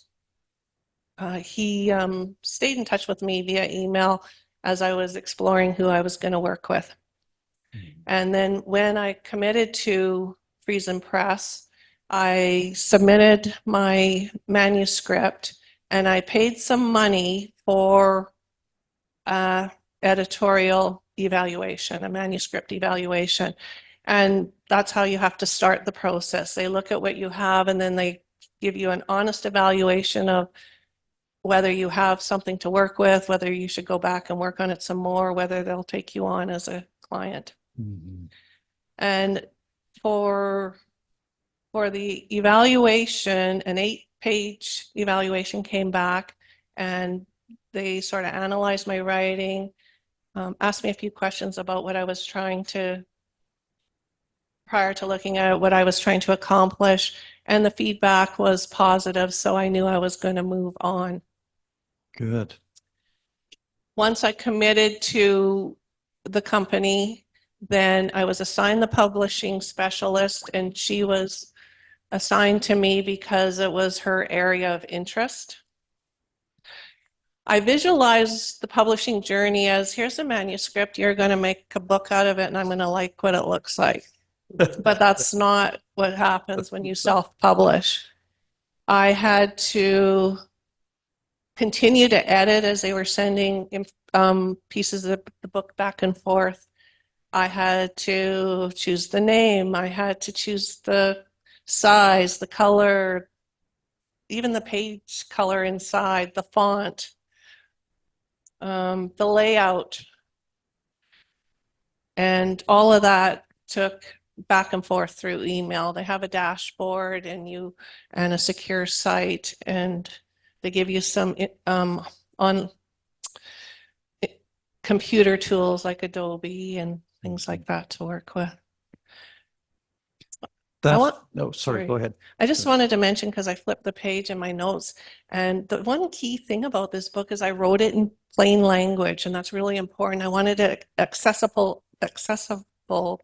he stayed in touch with me via email as I was exploring who I was going to work with. And then when I committed to Friesen Press, I submitted my manuscript and I paid some money for editorial evaluation, a manuscript evaluation. And that's how you have to start the process. They look at what you have and then they give you an honest evaluation of whether you have something to work with, whether you should go back and work on it some more, whether they'll take you on as a client. Mhm. And for the evaluation, an 8-page evaluation came back, and they sort of analyzed my writing, asked me a few questions about what I was trying to, prior to looking at what I was trying to accomplish, and the feedback was positive, so I knew I was going to move on. Good. Once I committed to the company, then I was assigned the publishing specialist, and she was assigned to me because it was her area of interest. I visualized the publishing journey as, here's a manuscript, you're going to make a book out of it, and I'm going to like what it looks like. But that's not what happens when you self-publish. I had to continue to edit as they were sending pieces of the book back and forth. I had to choose the name. I had to choose the size, the color, even the page color inside, the font, the layout. And all of that took back and forth through email. They have a dashboard and a secure site, and they give you some on computer tools like Adobe and things like that to work with. No, sorry, go ahead. I just wanted to mention, because I flipped the page in my notes, and the one key thing about this book is I wrote it in plain language, and that's really important. I wanted it accessible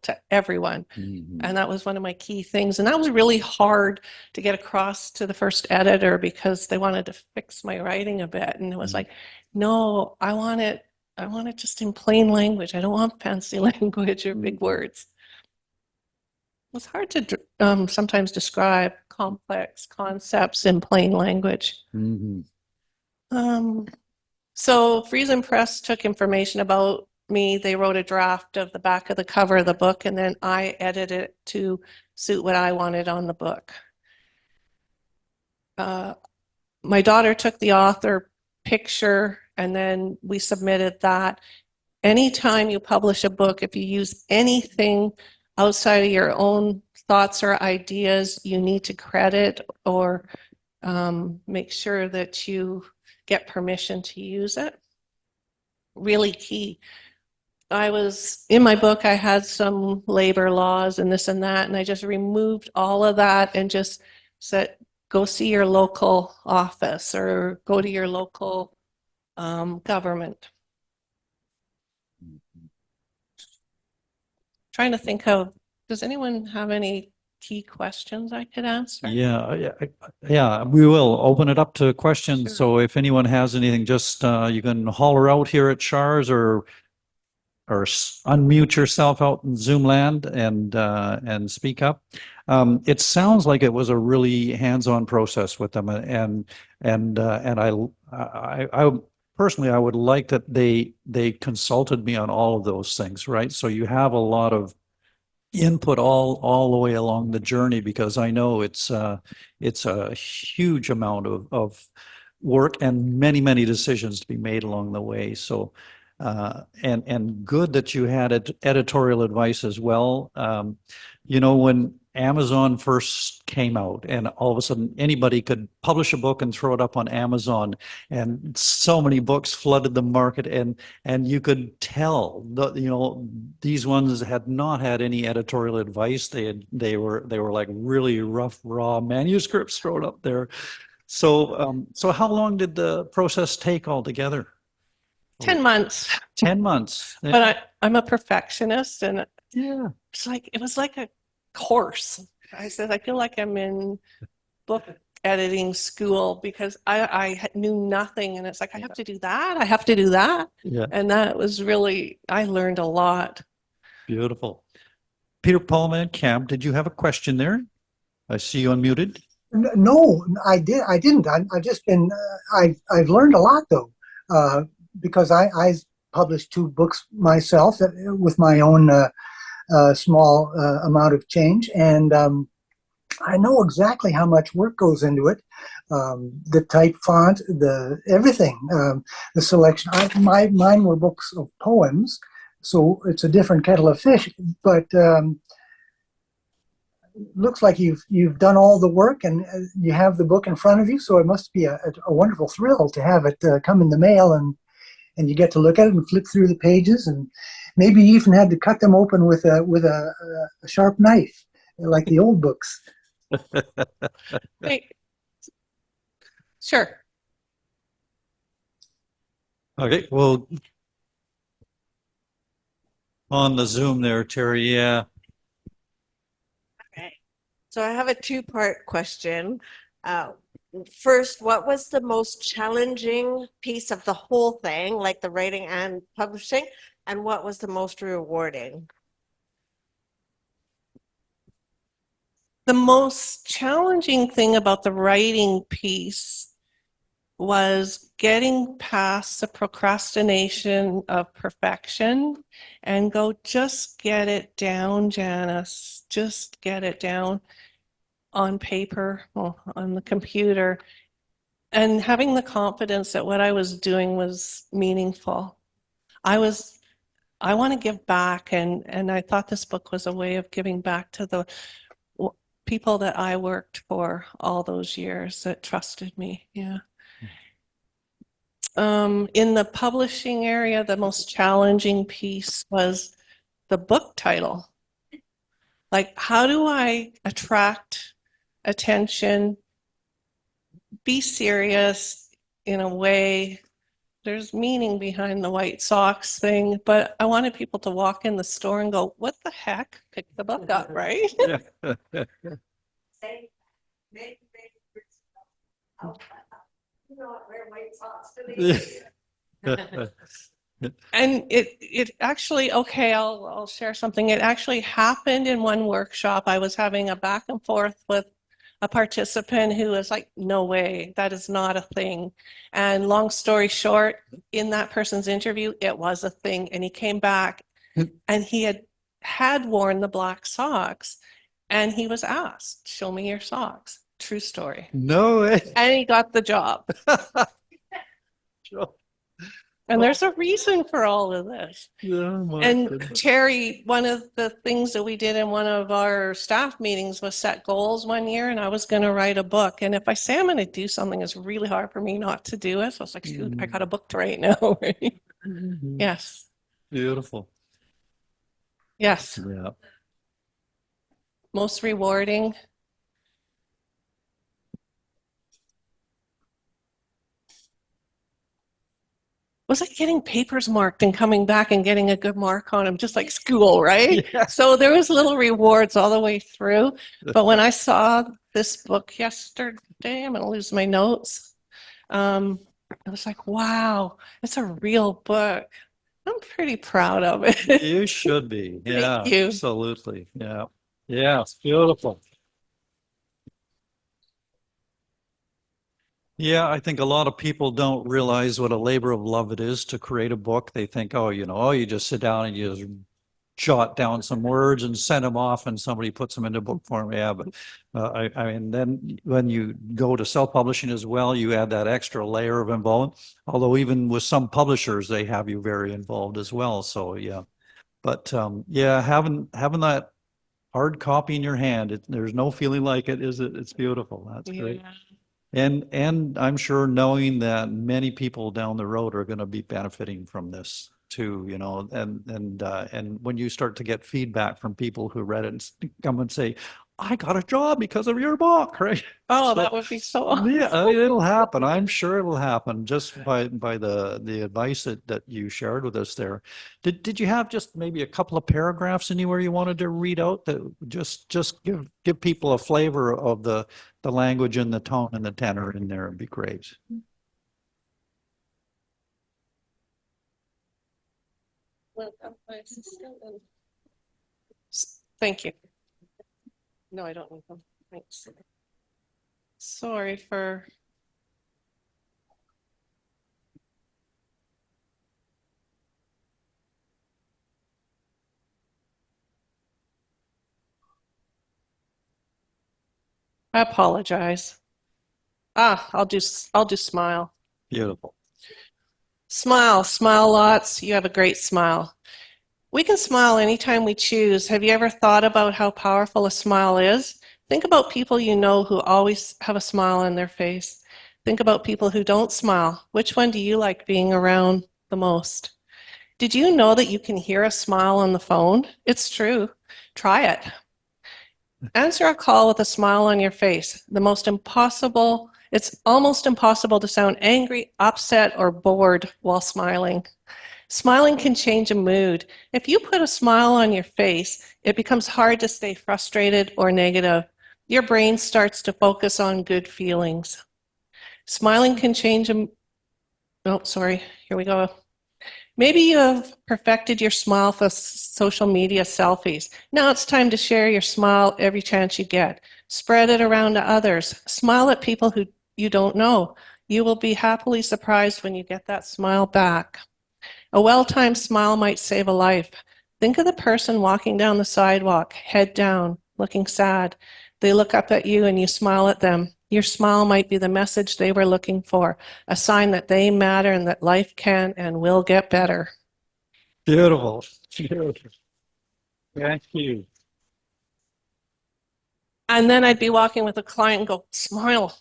to everyone. Mhm. And that was one of my key things. And that was really hard to get across to the first editor because they wanted to fix my writing a bit. And it was like, no, I want it just in plain language. I don't want fancy language or big words. It's hard to sometimes describe complex concepts in plain language. Mhm. So Friesen Press took information about me. They wrote a draft of the back of the cover of the book, and then I edited it to suit what I wanted on the book. My daughter took the author picture, and then we submitted that. Anytime you publish a book, if you use anything outside of your own thoughts or ideas, you need to credit or make sure that you get permission to use it. Really key. In my book, I had some labor laws and this and that, and I just removed all of that and just said, go see your local office or go to your local government. Trying to think of, does anyone have any key questions I could answer? Yeah, we will open it up to questions. Sure. So if anyone has anything, just you can holler out here at Char's or unmute yourself out in Zoom land and speak up. It sounds like it was a really hands-on process with them, and I personally, I would like that they consulted me on all of those things, right? So you have a lot of input all the way along the journey, because I know it's a huge amount of work and many decisions to be made along the way. So and good that you had editorial advice as well. You know, when Amazon first came out and all of a sudden anybody could publish a book and throw it up on Amazon, and so many books flooded the market, and you could tell that, you know, these ones had not had any editorial advice. They were like really rough, raw manuscripts thrown up there. So so how long did the process take altogether? 10 months. 10 months. But I'm a perfectionist, and Yeah. It was like a course. I said, I feel like I'm in book editing school because I knew nothing. And it's like, I have to do that. I have to do that. Yeah. And that was really, I learned a lot. Beautiful. Peter Paul Van Camp, did you have a question there? I see you unmuted. No, I didn't. I've just been. I've learned a lot though, because I published 2 books myself with my own small amount of change, and I know exactly how much work goes into it. The type font, the everything, the selection. Mine were books of poems, so it's a different kettle of fish. But looks like you've done all the work, and you have the book in front of you, so it must be a wonderful thrill to have it come in the mail, and you get to look at it and flip through the pages, and maybe you even had to cut them open with a sharp knife like the old books. Hey, sure. Okay, well, on the Zoom there, Terry, yeah. Okay. So I have a 2-part question. First, what was the most challenging piece of the whole thing, like the writing and publishing, and what was the most rewarding? The most challenging thing about the writing piece was getting past the procrastination of perfection and go, just get it down, Janice. Just get it down on paper, on the computer, and having the confidence that what I was doing was meaningful. I want to give back, and I thought this book was a way of giving back to the people that I worked for all those years that trusted me. Yeah. In the publishing area, the most challenging piece was the book title. Like, how do I attract attention, be serious in a way? There's meaning behind the white socks thing, but I wanted people to walk in the store and go, what the heck? Pick the book up, right? Yeah. And it actually, okay, I'll share something. It actually happened in one workshop. I was having a back and forth with a participant who was like, no way, that is not a thing. And long story short, in that person's interview, it was a thing. And he came back and he had worn the black socks, and he was asked, show me your socks. True story. No way. And he got the job. And there's a reason for all of this. Oh, my And goodness. Terry, one of the things that we did in one of our staff meetings was set goals one year, and I was going to write a book. And if I say I'm going to do something, it's really hard for me not to do it. So I was like, shoot, I got a book to write now. Right? Yes. Beautiful. Yes. Yeah. Most rewarding. Was like getting papers marked and coming back and getting a good mark on them, just like school, right? Yeah. So there was little rewards all the way through. But when I saw this book yesterday, I'm going to lose my notes. I was like, wow, it's a real book. I'm pretty proud of it. You should be. Yeah, Thank you. absolutely. Yeah. Yeah, it's beautiful. Yeah, I think a lot of people don't realize what a labor of love it is to create a book. They think, oh, you just sit down and you just jot down some words and send them off and somebody puts them into book form. Yeah, but I mean, then when you go to self-publishing as well, you add that extra layer of involvement. Although even with some publishers, they have you very involved as well. So yeah, but yeah, having that hard copy in your hand, there's no feeling like it, is it? It's beautiful. That's great. Yeah. And I'm sure knowing that many people down the road are going to be benefiting from this too, and when you start to get feedback from people who read it and come and say, I got a job because of your book, right? Oh, So- that would be so awesome. Yeah, it'll happen. I'm sure it'll happen just by the advice that you shared with us there. Did you have just maybe a couple of paragraphs anywhere you wanted to read out that just give people a flavor of the language and the tone and the tenor in there? It'd be great. Thank you. No, I don't need them. Thanks. Sorry for. I apologize. I'll do smile. Beautiful. Smile lots. You have a great smile. We can smile anytime we choose. Have you ever thought about how powerful a smile is? Think about people you know who always have a smile on their face. Think about people who don't smile. Which one do you like being around the most? Did you know that you can hear a smile on the phone? It's true. Try it. Answer a call with a smile on your face. It's almost impossible to sound angry, upset, or bored while smiling. Smiling can change a mood. If you put a smile on your face, it becomes hard to stay frustrated or negative. Your brain starts to focus on good feelings. Smiling can change oh, sorry, here we go. Maybe you have perfected your smile for social media selfies. Now it's time to share your smile every chance you get. Spread it around to others. Smile at people who you don't know. You will be happily surprised when you get that smile back. A well-timed smile might save a life. Think of the person walking down the sidewalk, head down, looking sad. They look up at you and you smile at them. Your smile might be the message they were looking for, a sign that they matter and that life can and will get better. Beautiful. Beautiful. Thank you. And then I'd be walking with a client and go, smile.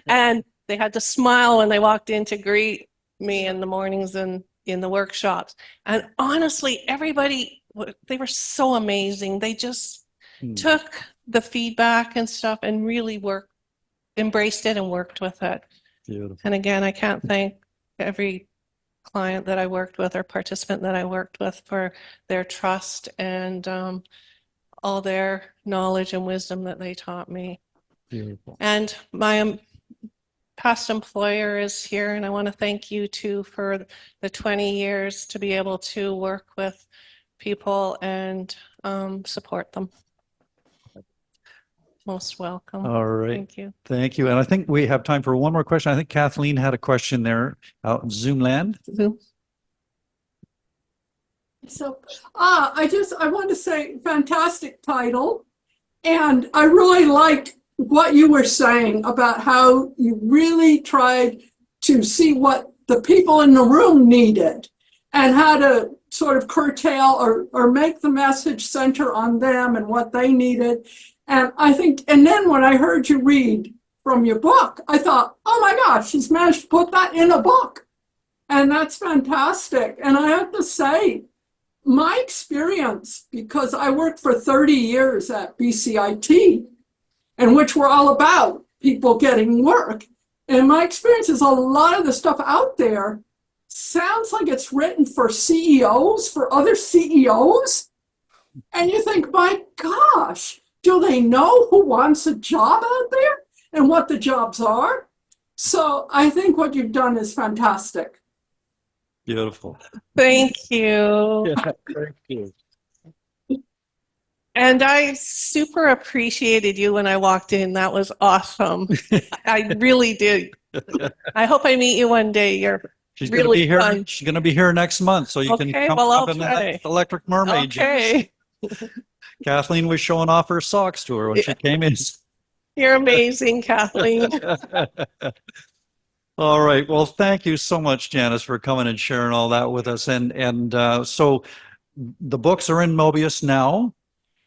And they had to smile when they walked in to greet me in the mornings and in the workshops. And honestly, everybody, they were so amazing. They just took the feedback and stuff and really embraced it and worked with it. Beautiful. And again, I can't thank every client that I worked with or participant that I worked with for their trust and all their knowledge and wisdom that they taught me. Beautiful. And my past employer is here, and I want to thank you too for the 20 years to be able to work with people and support them. Most welcome. All right. Thank you. Thank you. And I think we have time for one more question. I think Kathleen had a question there out in Zoom land. Zoom. So, I want to say fantastic title. And I really liked what you were saying about how you really tried to see what the people in the room needed and how to sort of curtail or make the message center on them and what they needed. And I think, and then when I heard you read from your book, I thought, oh my gosh, she's managed to put that in a book. And that's fantastic. And I have to say, my experience, because I worked for 30 years at BCIT, in which we're all about people getting work. And my experience is a lot of the stuff out there sounds like it's written for CEOs, for other CEOs. And you think, my gosh, do they know who wants a job out there and what the jobs are? So I think what you've done is fantastic. Beautiful. Thank you. Yeah, thank you. And I super appreciated you when I walked in. That was awesome. I really did. I hope I meet you one day. You're She's really going to be here. fun. She's going to be here next month, so you can Okay, come well, up I'll in the try. Electric Mermaid. Okay. Kathleen was showing off her socks to her when she came in. You're amazing, Kathleen. All right. Well, thank you so much, Janice, for coming and sharing all that with us. And so the books are in Mobius now.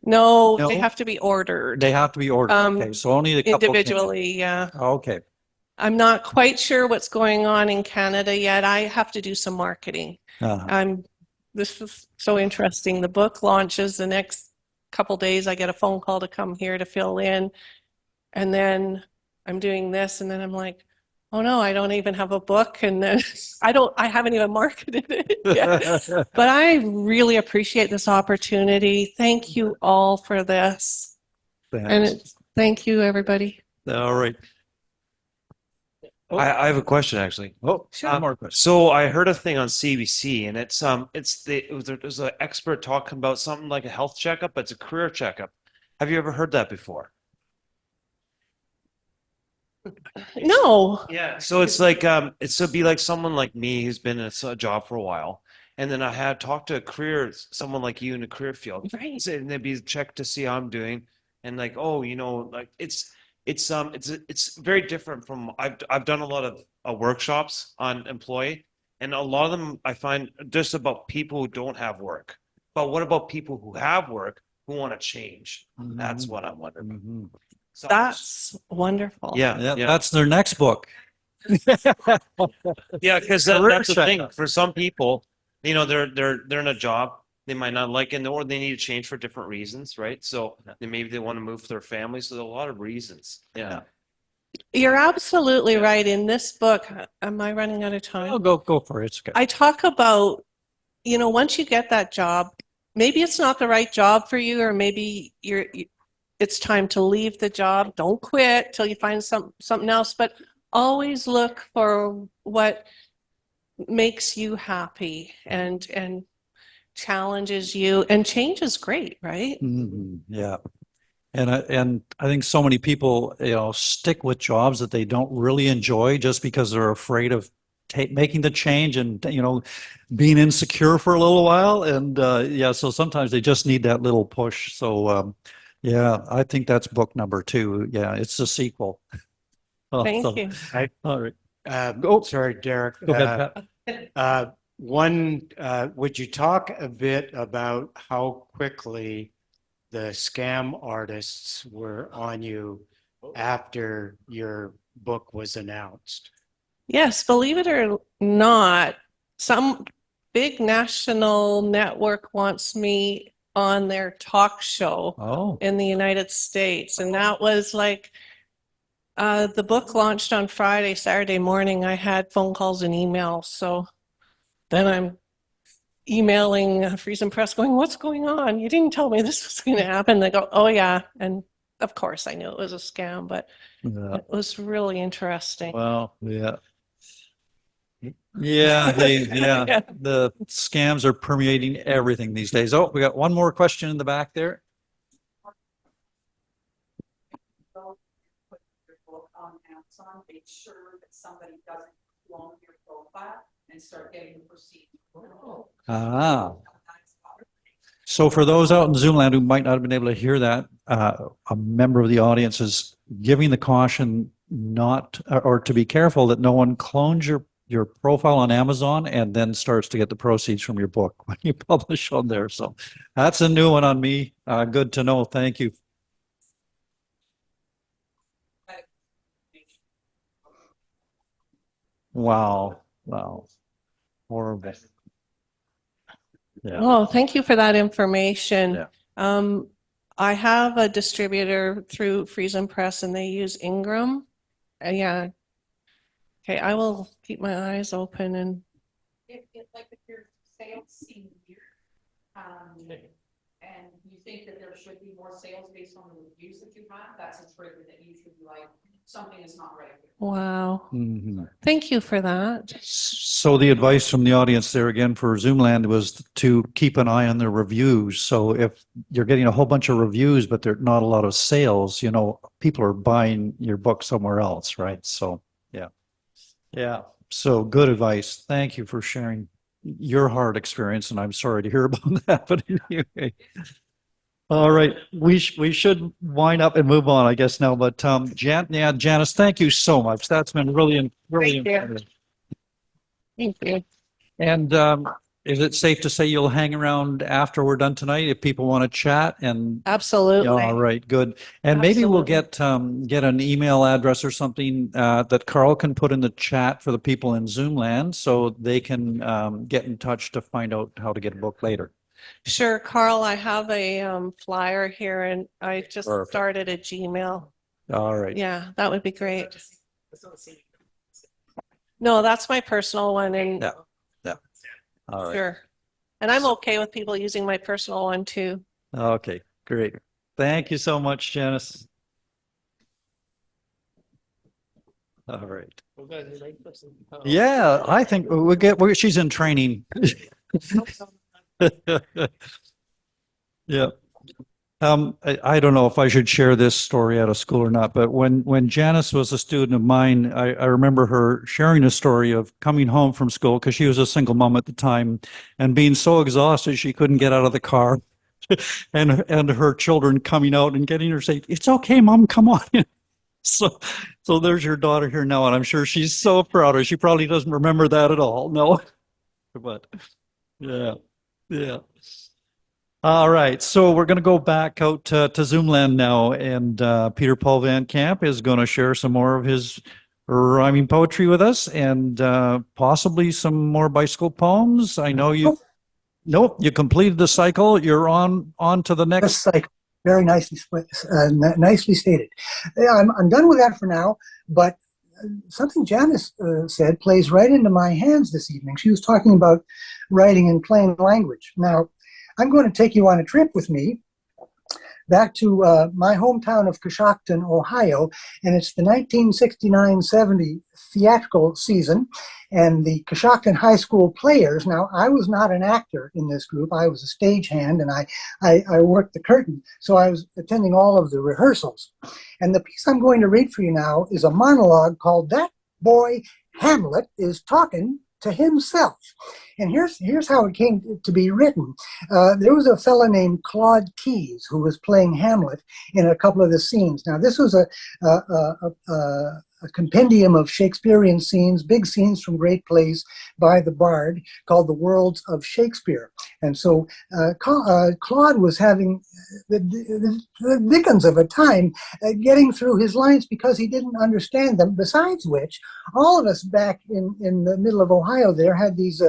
No, No? they have to be ordered. They have to be ordered. Okay. So only a couple individually, yeah. Okay. I'm not quite sure what's going on in Canada yet. I have to do some marketing. Uh-huh. This is so interesting. The book launches the next couple days I get a phone call to come here to fill in. And then I'm doing this, and then I'm like, oh no, I don't even have a book. And then I haven't even marketed it yet. But I really appreciate this opportunity. Thank you all for this. And thank you, everybody. All right. I have a question actually. Oh, sure. More questions. So I heard a thing on CBC, and there's an expert talking about something like a health checkup, but it's a career checkup. Have you ever heard that before? No. Yeah. So it's like it'd be like someone like me who's been in a job for a while, and then I had talked to someone like you in the career field, Right. and they'd be checked to see how I'm doing, and like, oh, like it's very different from I've done a lot of workshops on employee, and a lot of them I find just about people who don't have work. But what about people who have work who want to change? That's what I'm wondering. Mm-hmm. So That's wonderful. Yeah, that's their next book. Yeah, because Career that's the thing. checkup. For some people, they're in a job they might not like it, or they need to change for different reasons, right? So maybe they want to move their family. So there are a lot of reasons. Yeah. You're absolutely right. In this book, am I running out of time? Oh, go for it. It's okay. I talk about, once you get that job, maybe it's not the right job for you, or maybe it's time to leave the job. Don't quit till you find something else, but always look for what makes you happy and challenges you, and change is great, right? Mhm. Yeah. And I think so many people, stick with jobs that they don't really enjoy just because they're afraid of making the change and, being insecure for a little while. And so sometimes they just need that little push. So, I think that's book number 2. Yeah, it's the sequel. Thank you. All right. Sorry, Derek. Go ahead, Pat. Would you talk a bit about how quickly the scam artists were on you after your book was announced? Yes, believe it or not, some big national network wants me on their talk show in the United States. And that was like, the book launched on Friday, Saturday morning. I had phone calls and emails. So then I'm emailing Friesen Press going, what's going on? You didn't tell me this was going to happen. They go, oh yeah. And of course I knew it was a scam, but it was really interesting. Well, yeah. Yeah, the scams are permeating everything these days. Oh, we got one more question in the back there. Put your book on Amazon, make sure that somebody doesn't clone your profile and start getting the proceeds. So for those out in Zoomland who might not have been able to hear that, a member of the audience is giving the caution not, or to be careful that no one clones your profile on Amazon and then starts to get the proceeds from your book when you publish on there. So that's a new one on me. Good to know. Thank you. Wow. Horrible. Yeah. Oh, thank you for that information. Yeah. I have a distributor through Friesen Press, and they use Ingram. Yeah. Okay, I will keep my eyes open. And If your sales seem weird, and you think that there should be more sales based on the reviews that you have, that's a trigger that you should be like, something is not right. wow. Mm-hmm. Thank you for that. So the advice from the audience there again for Zoomland was to keep an eye on the reviews. So if you're getting a whole bunch of reviews, but there's not a lot of sales, people are buying your book somewhere else, right? So, yeah. Yeah. So good advice. Thank you for sharing your hard experience. And I'm sorry to hear about that, but anyway. All right, we should wind up and move on, I guess now. But Janice, thank you so much. That's been really informative. Thank you. And is it safe to say you'll hang around after we're done tonight if people want to chat? And Absolutely. all right, good. And maybe we'll get an email address or something that Karl can put in the chat for the people in Zoomland, so they can get in touch to find out how to get a book later. Sure, Carl, I have a flyer here and I just Perfect. started a Gmail. All right. Yeah, that would be great. No, that's my personal one and Yeah. Yeah. All right. sure. And I'm okay with people using my personal one too. Okay, great. Thank you so much, Janice. All right. Yeah, I think she's in training. Yeah. I don't know if I should share this story out of school or not, but when Janice was a student of mine, I remember her sharing a story of coming home from school because she was a single mom at the time and being so exhausted she couldn't get out of the car. And her children coming out and getting her saying, "It's okay, Mom, come on." So there's your daughter here now, and I'm sure she's so proud of her. She probably doesn't remember that at all. No, but yeah, yeah. All right, so we're going to go back out to Zoomland now, and Peter Paul Van Camp is going to share some more of his rhyming poetry with us, and possibly some more bicycle poems. I know you. Nope, you completed the cycle. You're on to the next cycle. Very nicely nicely stated. Yeah, I'm done with that for now, but something Janice said plays right into my hands this evening. She was talking about writing in plain language. Now, I'm going to take you on a trip with me back to my hometown of Coshocton, Ohio, and it's the 1969-70 theatrical season, and the Coshocton High School Players. Now, I was not an actor in this group. I was a stagehand, and I worked the curtain, so I was attending all of the rehearsals. And the piece I'm going to read for you now is a monologue called "That Boy Hamlet is Talking to Himself." And here's how it came to be written. There was a fellow named Claude Keyes who was playing Hamlet in a couple of the scenes. Now, this was a compendium of Shakespearean scenes, big scenes from great plays by the Bard called The Worlds of Shakespeare. And so Claude was having the dickens of a time getting through his lines because he didn't understand them. Besides which, all of us back in the middle of Ohio there had these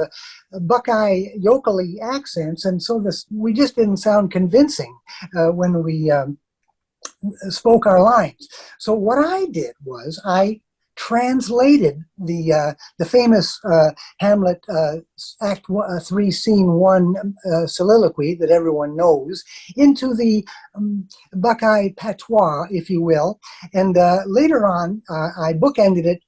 Buckeye yokelly accents, and so we just didn't sound convincing when we spoke our lines. So what I did was I translated the famous Hamlet Act 3, Scene 1 soliloquy that everyone knows into the Buckeye patois, if you will. And later on, I bookended it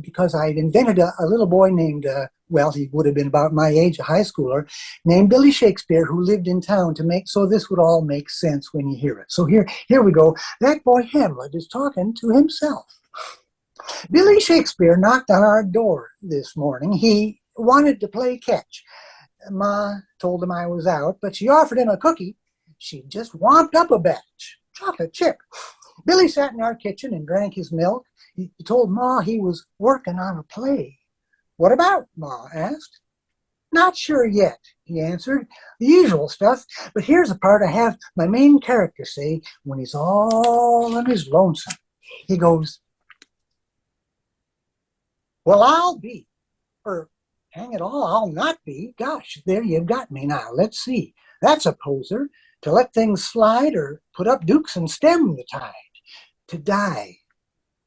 because I'd invented a little boy named, well, he would have been about my age, a high schooler, named Billy Shakespeare, who lived in town to make, so this would all make sense when you hear it. So here we go. That boy Hamlet is talking to himself. Billy Shakespeare knocked on our door this morning. He wanted to play catch. Ma told him I was out, but she offered him a cookie. She just womped up a batch, chocolate chip. Billy sat in our kitchen and drank his milk. He told Ma he was working on a play. What about? Ma asked. Not sure yet, he answered. The usual stuff, but here's the part I have my main character say when he's all on his lonesome. He goes, "Well, I'll be, or hang it all, I'll not be. Gosh, there you've got me now. Let's see. That's a poser. To let things slide or put up dukes and stem the tide. To die.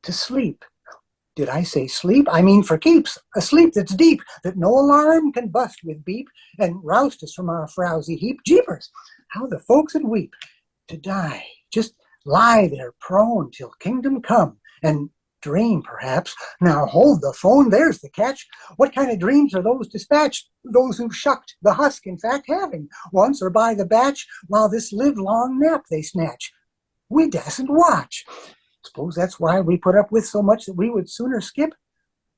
To sleep. Did I say sleep? I mean for keeps. A sleep that's deep, that no alarm can bust with beep and roust us from our frowsy heap. Jeepers, how the folks would weep. To die. Just lie there prone till kingdom come and dream, perhaps. Now hold the phone, there's the catch. What kind of dreams are those dispatched? Those who've shucked the husk, in fact, having once or by the batch, while this livelong nap they snatch. We dasn't watch. Suppose that's why we put up with so much that we would sooner skip.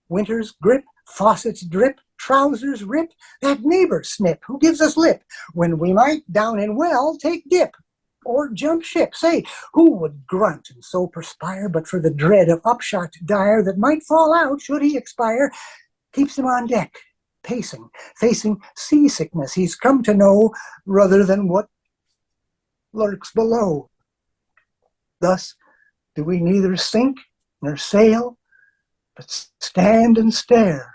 Winter's grip, faucets drip, trousers rip, that neighbor snip who gives us lip, when we might down in well take dip. Or jump ship. Say, who would grunt and so perspire but for the dread of upshot dire that might fall out should he expire? Keeps him on deck, pacing, facing seasickness he's come to know rather than what lurks below. Thus do we neither sink nor sail, but stand and stare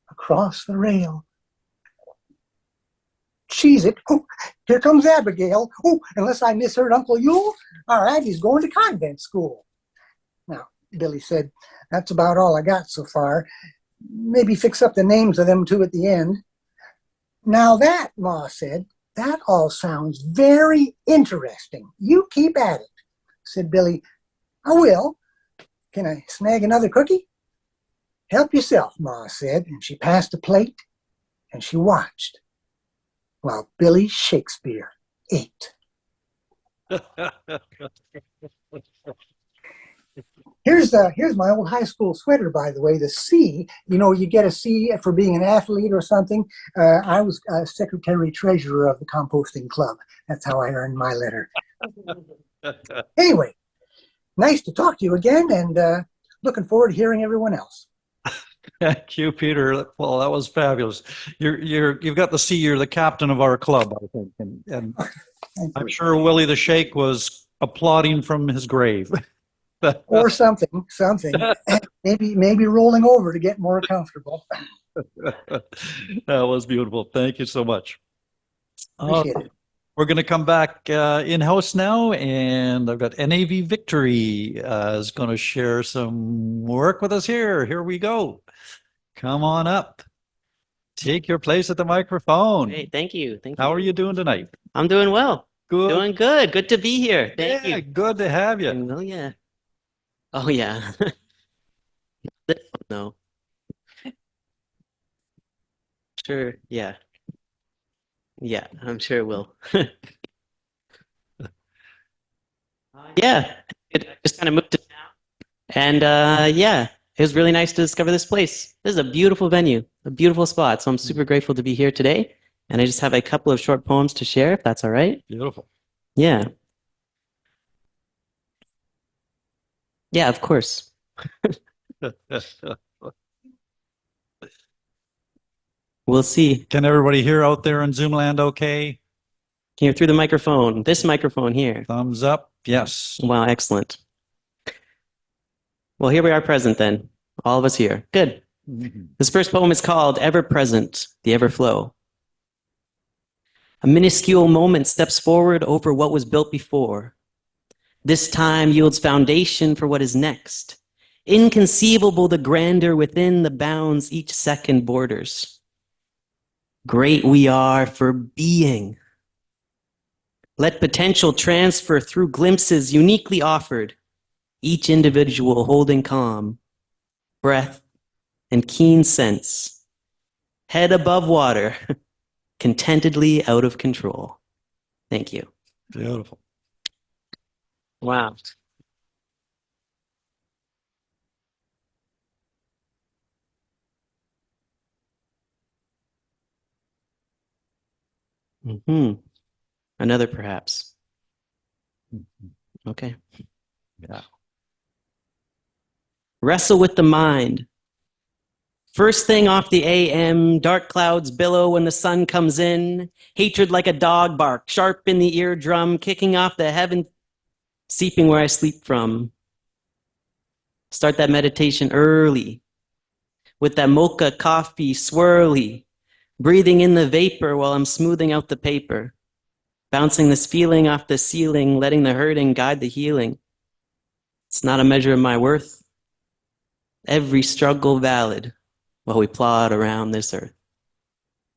across the rail. cheese it. Oh, here comes Abigail. Oh, unless I misheard Uncle Yule, our Aggie's going to convent school. Now, Billy said, that's about all I got so far. Maybe fix up the names of them two at the end. Now that, Ma said, that all sounds very interesting. You keep at it, said Billy. I will. Can I snag another cookie? Help yourself, Ma said, and she passed a plate, and she watched while Billy Shakespeare ate. Here's my old high school sweater, by the way, the C. You know, you get a C for being an athlete or something. I was secretary treasurer of the composting club. That's how I earned my letter. Anyway, nice to talk to you again, and looking forward to hearing everyone else. Thank you, Peter. Well, that was fabulous. You've got the C. You're the captain of our club, I think, and I'm sure Willie the Shake was applauding from his grave. Or something, maybe rolling over to get more comfortable. That was beautiful. Thank you so much. Appreciate it. We're going to come back in-house now, and I've got N.A.V. Victory is going to share some work with us here. Here we go. Come on up. Take your place at the microphone. Hey, thank you. Thank you. How are you doing tonight? I'm doing well. Good. Doing good. Good to be here. Thank Yeah, you. good to have you. Oh, yeah. Oh, yeah. No. Sure. Yeah. Yeah, I'm sure it will. Yeah, I just kind of moved to town. And yeah, it was really nice to discover this place. This is a beautiful venue, a beautiful spot. So I'm super grateful to be here today. And I just have a couple of short poems to share, if that's all right. Beautiful. Yeah. Yeah, of course. We'll see. Can everybody hear out there in Zoomland okay? Can you hear through the microphone? This microphone here. Thumbs up. Yes. Wow, excellent. Well, here we are present then. All of us here. Good. This first poem is called Ever Present, the Ever Flow. A minuscule moment steps forward over what was built before. This time yields foundation for what is next. Inconceivable the grandeur within the bounds each second borders. Great we are for being. Let potential transfer through glimpses uniquely offered, each individual holding calm, breath, and keen sense, head above water, contentedly out of control. Thank you. Beautiful. Wow. Mm-hmm. Another perhaps. Okay. Yeah. Wrestle with the mind. First thing off the AM, dark clouds billow when the sun comes in. Hatred like a dog bark, sharp in the eardrum, kicking off the heaven, seeping where I sleep from. Start that meditation early with that mocha coffee swirly, breathing in the vapor while I'm smoothing out the paper, bouncing this feeling off the ceiling, letting the hurting guide the healing. It's not a measure of my worth. Every struggle valid while we plod around this earth.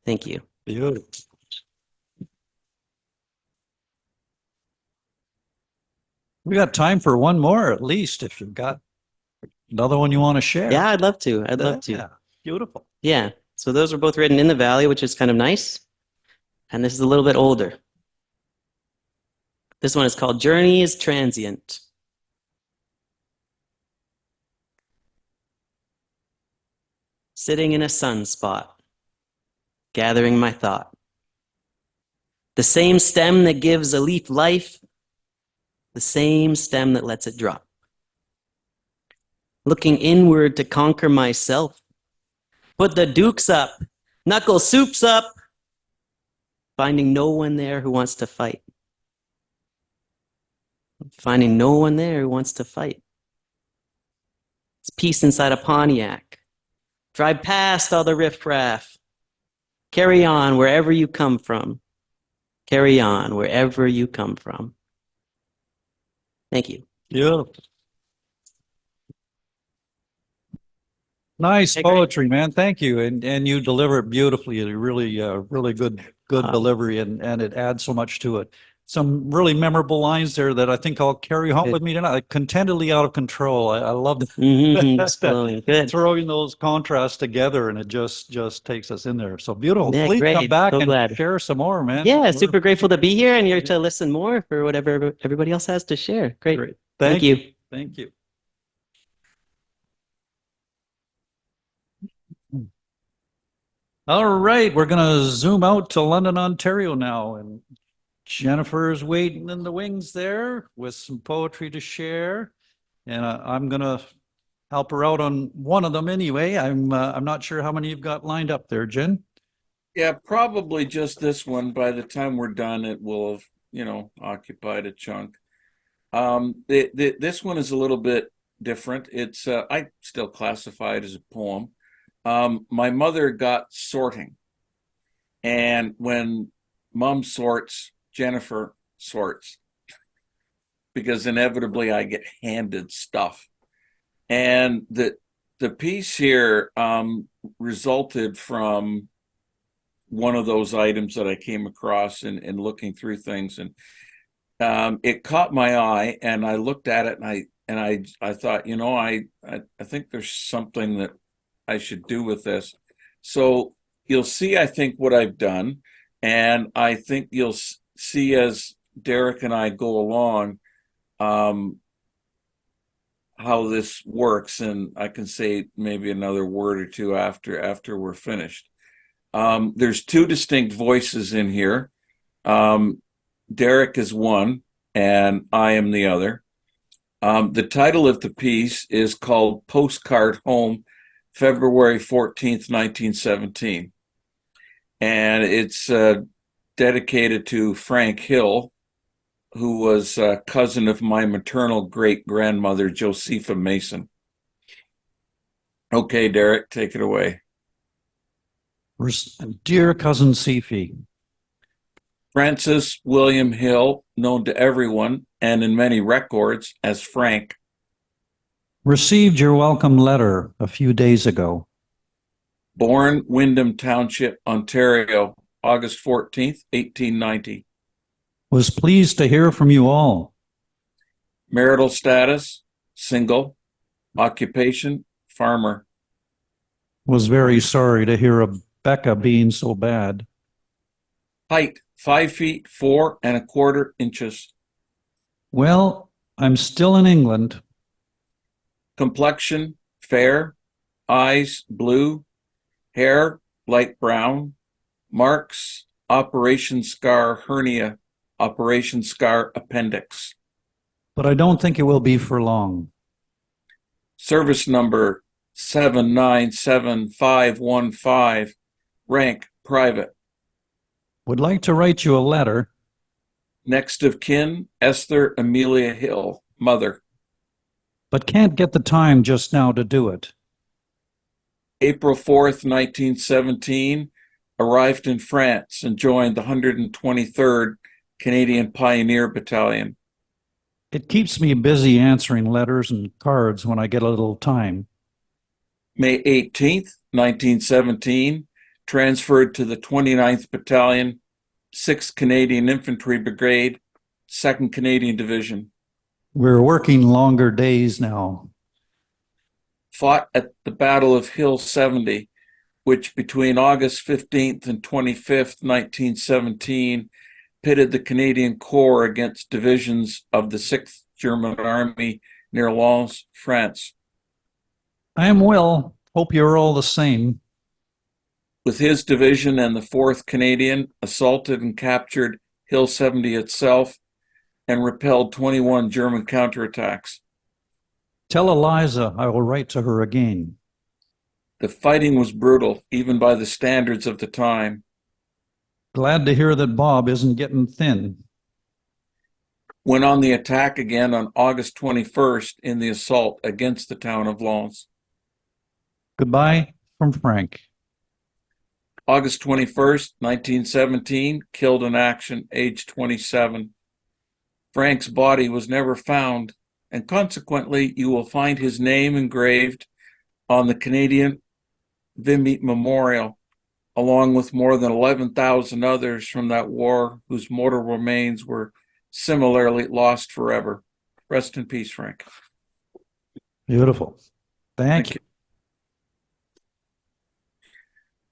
Thank you. Beautiful. We got time for one more at least, if you've got another one you want to share. Yeah, I'd love to. I'd love Yeah, to. beautiful. Yeah. So those were both written in the Valley, which is kind of nice. And this is a little bit older. This one is called Journey is Transient. Sitting in a sunspot, gathering my thought. The same stem that gives a leaf life, the same stem that lets it drop. Looking inward to conquer myself. Put the dukes up, knuckle soups up, finding no one there who wants to fight. Finding no one there who wants to fight. It's peace inside a Pontiac. Drive past all the riffraff. Carry on wherever you come from. Carry on wherever you come from. Thank you. Yeah. Nice Hey, great. poetry, man. Thank you. And you deliver it beautifully. Really, really good delivery, and it adds so much to it. Some really memorable lines there that I think I'll carry home Good. with me tonight. Like, contentedly out of control. I love Flowing. Good. throwing those contrasts together, and it just takes us in there. So beautiful. Yeah, Please come great. back So and glad. share some more, man. Yeah, We're- super grateful to be here and you're to listen more for whatever everybody else has to share. Great. Great. Thank you. Thank you. All right, we're going to zoom out to London, Ontario now, and Jennifer's waiting in the wings there with some poetry to share, and I'm going to help her out on one of them anyway. I'm not sure how many you've got lined up there, Jen. Yeah, probably just this one. By the time we're done, it will have, occupied a chunk. This one is a little bit different. It's I still classify it as a poem. My mother got sorting, and when Mom sorts, Jennifer sorts, because inevitably I get handed stuff. And the piece here resulted from one of those items that I came across in looking through things, and it caught my eye, and I looked at it, and I thought, I think there's something that I should do with this. So you'll see, I think, what I've done, and I think you'll see as Derek and I go along how this works, and I can say maybe another word or two after we're finished. There's two distinct voices in here. Derek is one, and I am the other. The title of the piece is called Postcard Home, February 14th, 1917. And it's dedicated to Frank Hill, who was a cousin of my maternal great-grandmother, Josepha Mason. Okay, Derek, take it away. Dear cousin Sifi, Francis William Hill, known to everyone and in many records as Frank, received your welcome letter a few days ago. born Wyndham Township, Ontario, August 14th, 1890. Was pleased to hear from you all. Marital status, single. Occupation, farmer. Was very sorry to hear of Becca being so bad. Height, 5 feet 4 1/4 inches. Well, I'm still in England. Complexion, fair. Eyes, blue. Hair, light brown. Marks, operation scar hernia, operation scar appendix. But I don't think it will be for long. Service number 797515. Rank, private. Would like to write you a letter. Next of kin, Esther Amelia Hill, mother. But can't get the time just now to do it. April 4th, 1917, arrived in France and joined the 123rd Canadian Pioneer Battalion. It keeps me busy answering letters and cards when I get a little time. May 18th, 1917, transferred to the 29th Battalion, 6th Canadian Infantry Brigade, 2nd Canadian Division. We're working longer days now. Fought at the Battle of Hill 70, which between August 15th and 25th, 1917, pitted the Canadian Corps against divisions of the 6th German Army near Lens, France. I am well. Hope you're all the same. With his division and the 4th Canadian, assaulted and captured Hill 70 itself and repelled 21 German counterattacks. Tell Eliza I will write to her again. The fighting was brutal, even by the standards of the time. Glad to hear that Bob isn't getting thin. Went on the attack again on August 21st in the assault against the town of Lens. Goodbye from Frank. August 21st, 1917, killed in action, age 27. Frank's body was never found, and consequently, you will find his name engraved on the Canadian Vimy Memorial, along with more than 11,000 others from that war whose mortal remains were similarly lost forever. Rest in peace, Frank. Beautiful. Thank you.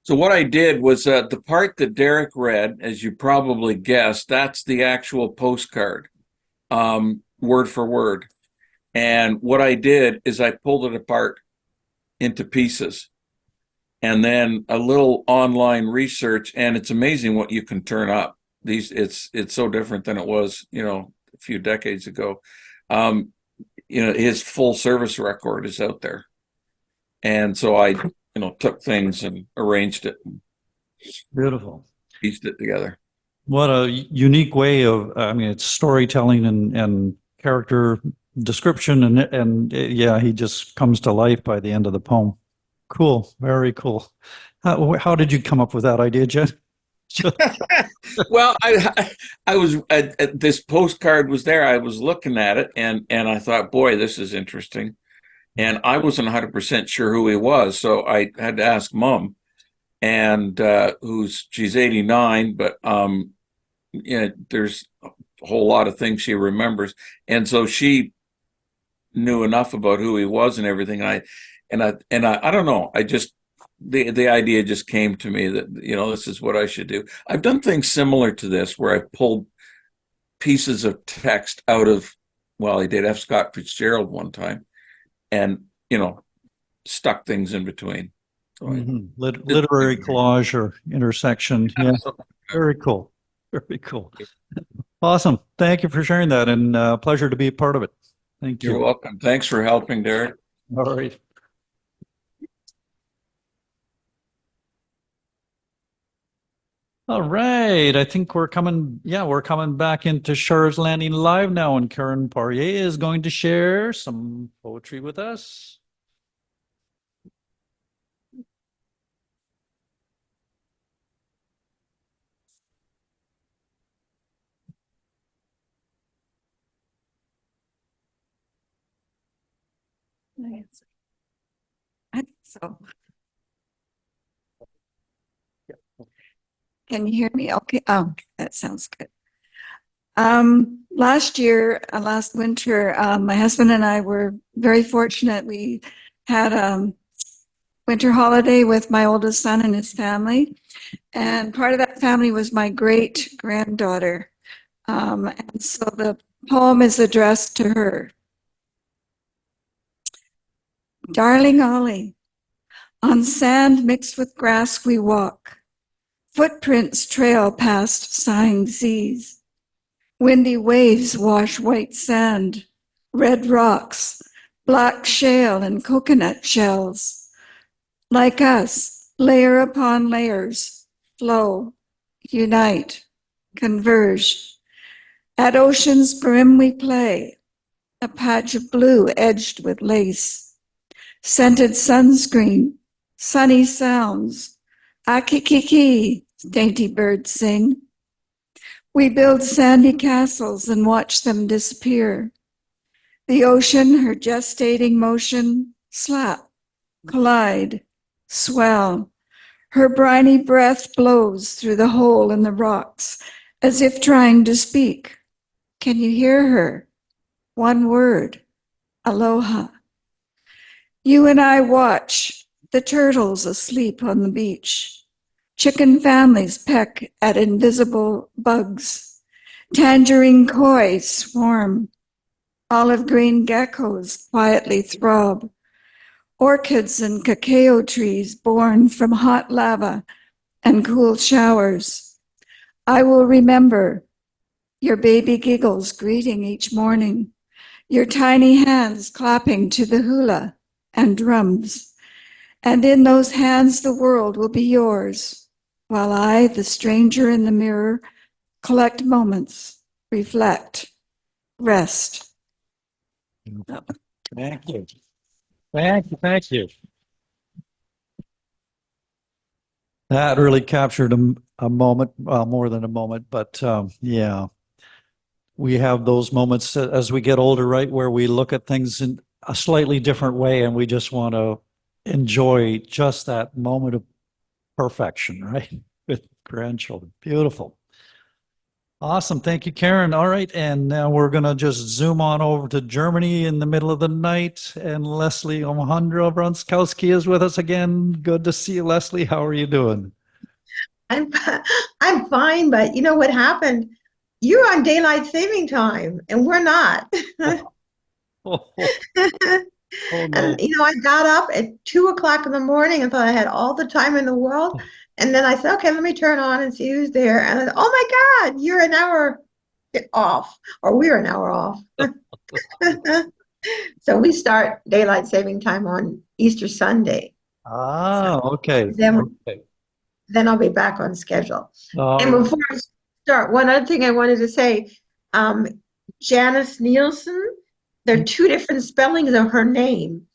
So what I did was the part that Derek read, as you probably guessed, that's the actual postcard, word for word. And what I did is I pulled it apart into pieces, and then a little online research, and it's amazing what you can turn up. It's so different than it was, a few decades ago. His full service record is out there, and so I took things and arranged it, and Beautiful. pieced it together. What a unique way of, it's storytelling and character description, and yeah, he just comes to life by the end of the poem. Cool. Very cool. How did you come up with that idea, Jen? Well, I was this postcard was there. I was looking at it, and I thought, boy, this is interesting. And I wasn't 100% sure who he was, so I had to ask Mom, and she's 89, but there's a whole lot of things she remembers, and so she knew enough about who he was and everything. And I don't know. I just the idea just came to me that this is what I should do. I've done things similar to this where I pulled pieces of text out of, well, I did F. Scott Fitzgerald one time, and stuck things in between. So literary collage or intersection. Yeah, very cool. Very cool. Awesome. Thank you for sharing that, and pleasure to be a part of it. Thank you. You're welcome. Thanks for helping, Derek. All right. All right. I think we're coming back into Char's Landing Live now, and Karen Poirier is going to share some poetry with us. I think so. Can you hear me? Okay. Oh, that sounds good. Last winter, my husband and I were very fortunate. We had a winter holiday with my oldest son and his family. And part of that family was my great granddaughter. And so the poem is addressed to her. Darling Ollie, on sand mixed with grass we walk. Footprints trail past sighing seas. Windy waves wash white sand, red rocks, black shale and coconut shells. Like us, layer upon layers, flow, unite, converge. At ocean's brim we play, a patch of blue edged with lace. Scented sunscreen, sunny sounds, akikiki, dainty birds sing. We build sandy castles and watch them disappear. The ocean, her gestating motion, slap, collide, swell. Her briny breath blows through the hole in the rocks as if trying to speak. Can you hear her? One word, aloha. You and I watch the turtles asleep on the beach. Chicken families peck at invisible bugs. Tangerine koi swarm. Olive green geckos quietly throb. Orchids and cacao trees born from hot lava and cool showers. I will remember your baby giggles greeting each morning, your tiny hands clapping to the hula and drums. And in those hands, the world will be yours, while I, the stranger in the mirror, collect moments, reflect, rest. Thank you. Thank you. Thank you. That really captured a moment, well, more than a moment, but yeah, we have those moments as we get older, right, where we look at things in a slightly different way and we just want to enjoy just that moment of perfection, right, with grandchildren. Beautiful. Awesome. Thank you, Karen. All right. And now we're going to just zoom on over to Germany in the middle of the night. And Lesli Omohundro-Bronczkowski is with us again. Good to see you, Lesli. How are you doing? I'm fine, but you know what happened? You're on daylight saving time and we're not. Oh, no. And you know, I got up at 2 o'clock in the morning and thought I had all the time in the world. And then I said, okay, let me turn on and see who's there. And I said, oh my God, you're an hour off, or we're an hour off. So we start daylight saving time on Easter Sunday. Ah, okay. Then I'll be back on schedule. Oh. And before I start, one other thing I wanted to say, Janice Nielsen, there are two different spellings of her name.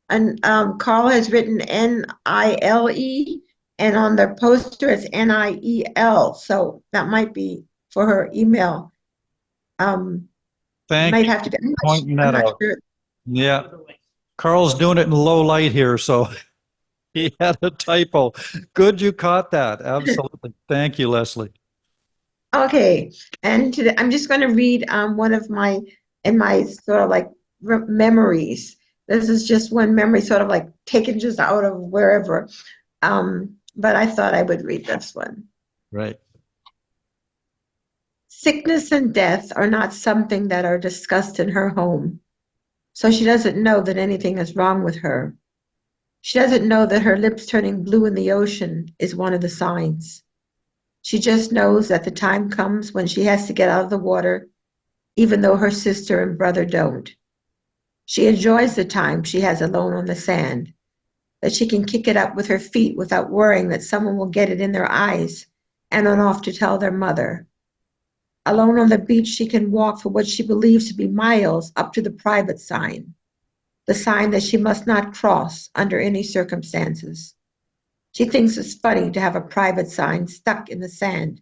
And Karl has written N-I-L-E, and on the poster it's N-I-E-L. So that might be for her email. Thank might you have to get, for pointing that out. sure. Yeah. Carl's doing it in low light here, so he had a typo. Good you caught that. Absolutely. Thank you, Lesli. Okay, and today I'm just going to read one of my sort of like memories. This is just one memory, sort of like taken just out of wherever. But I thought I would read this one. Right. Sickness and death are not something that are discussed in her home, so she doesn't know that anything is wrong with her. She doesn't know that her lips turning blue in the ocean is one of the signs. She just knows that the time comes when she has to get out of the water, even though her sister and brother don't. She enjoys the time she has alone on the sand, that she can kick it up with her feet without worrying that someone will get it in their eyes and run off to tell their mother. Alone on the beach, she can walk for what she believes to be miles up to the private sign, the sign that she must not cross under any circumstances. She thinks it's funny to have a private sign stuck in the sand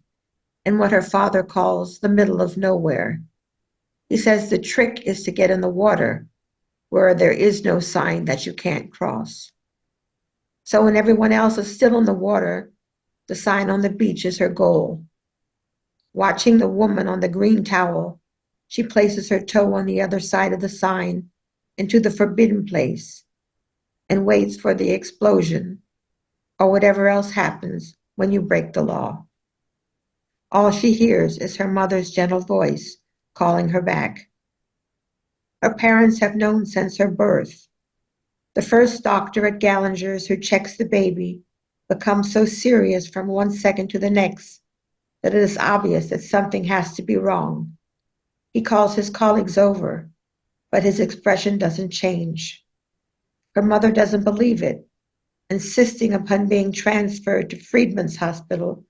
in what her father calls the middle of nowhere. He says the trick is to get in the water where there is no sign that you can't cross. So when everyone else is still in the water, the sign on the beach is her goal. Watching the woman on the green towel, she places her toe on the other side of the sign into the forbidden place and waits for the explosion or whatever else happens when you break the law. All she hears is her mother's gentle voice calling her back. Her parents have known since her birth. The first doctor at Gallinger's who checks the baby becomes so serious from one second to the next that it is obvious that something has to be wrong. He calls his colleagues over, but his expression doesn't change. Her mother doesn't believe it, insisting upon being transferred to Friedman's Hospital,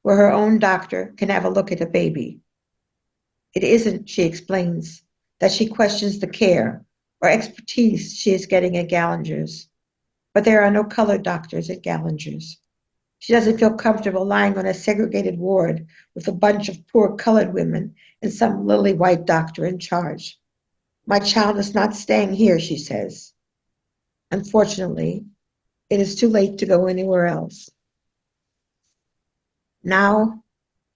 where her own doctor can have a look at the baby. It isn't, she explains, that she questions the care or expertise she is getting at Gallinger's, but there are no colored doctors at Gallinger's. She doesn't feel comfortable lying on a segregated ward with a bunch of poor colored women and some lily white doctor in charge. My child is not staying here, she says. Unfortunately, it is too late to go anywhere else. Now,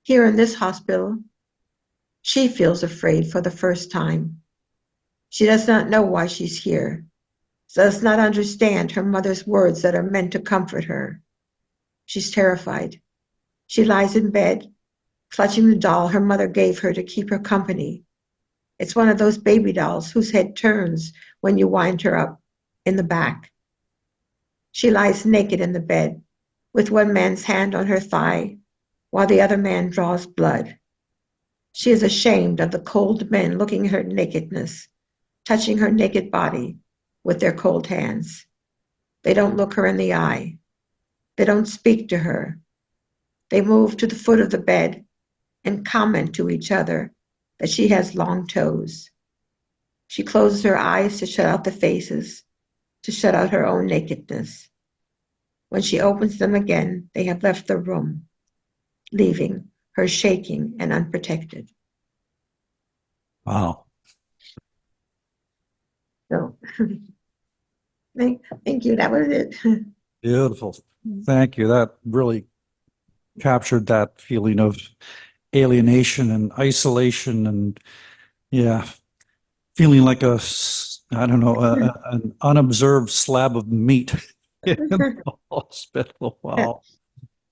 here in this hospital, she feels afraid for the first time. She does not know why she's here, does not understand her mother's words that are meant to comfort her. She's terrified. She lies in bed, clutching the doll her mother gave her to keep her company. It's one of those baby dolls whose head turns when you wind her up in the back. She lies naked in the bed, with one man's hand on her thigh, while the other man draws blood. She is ashamed of the cold men looking at her nakedness, touching her naked body with their cold hands. They don't look her in the eye. They don't speak to her. They move to the foot of the bed and comment to each other that she has long toes. She closes her eyes to shut out the faces, to shut out her own nakedness. When she opens them again, they have left the room, leaving her shaking and unprotected. Wow. So, thank you. That was it. Beautiful. Thank you. That really captured that feeling of alienation and isolation and, yeah, feeling like I don't know, an unobserved slab of meat in the hospital. Wow.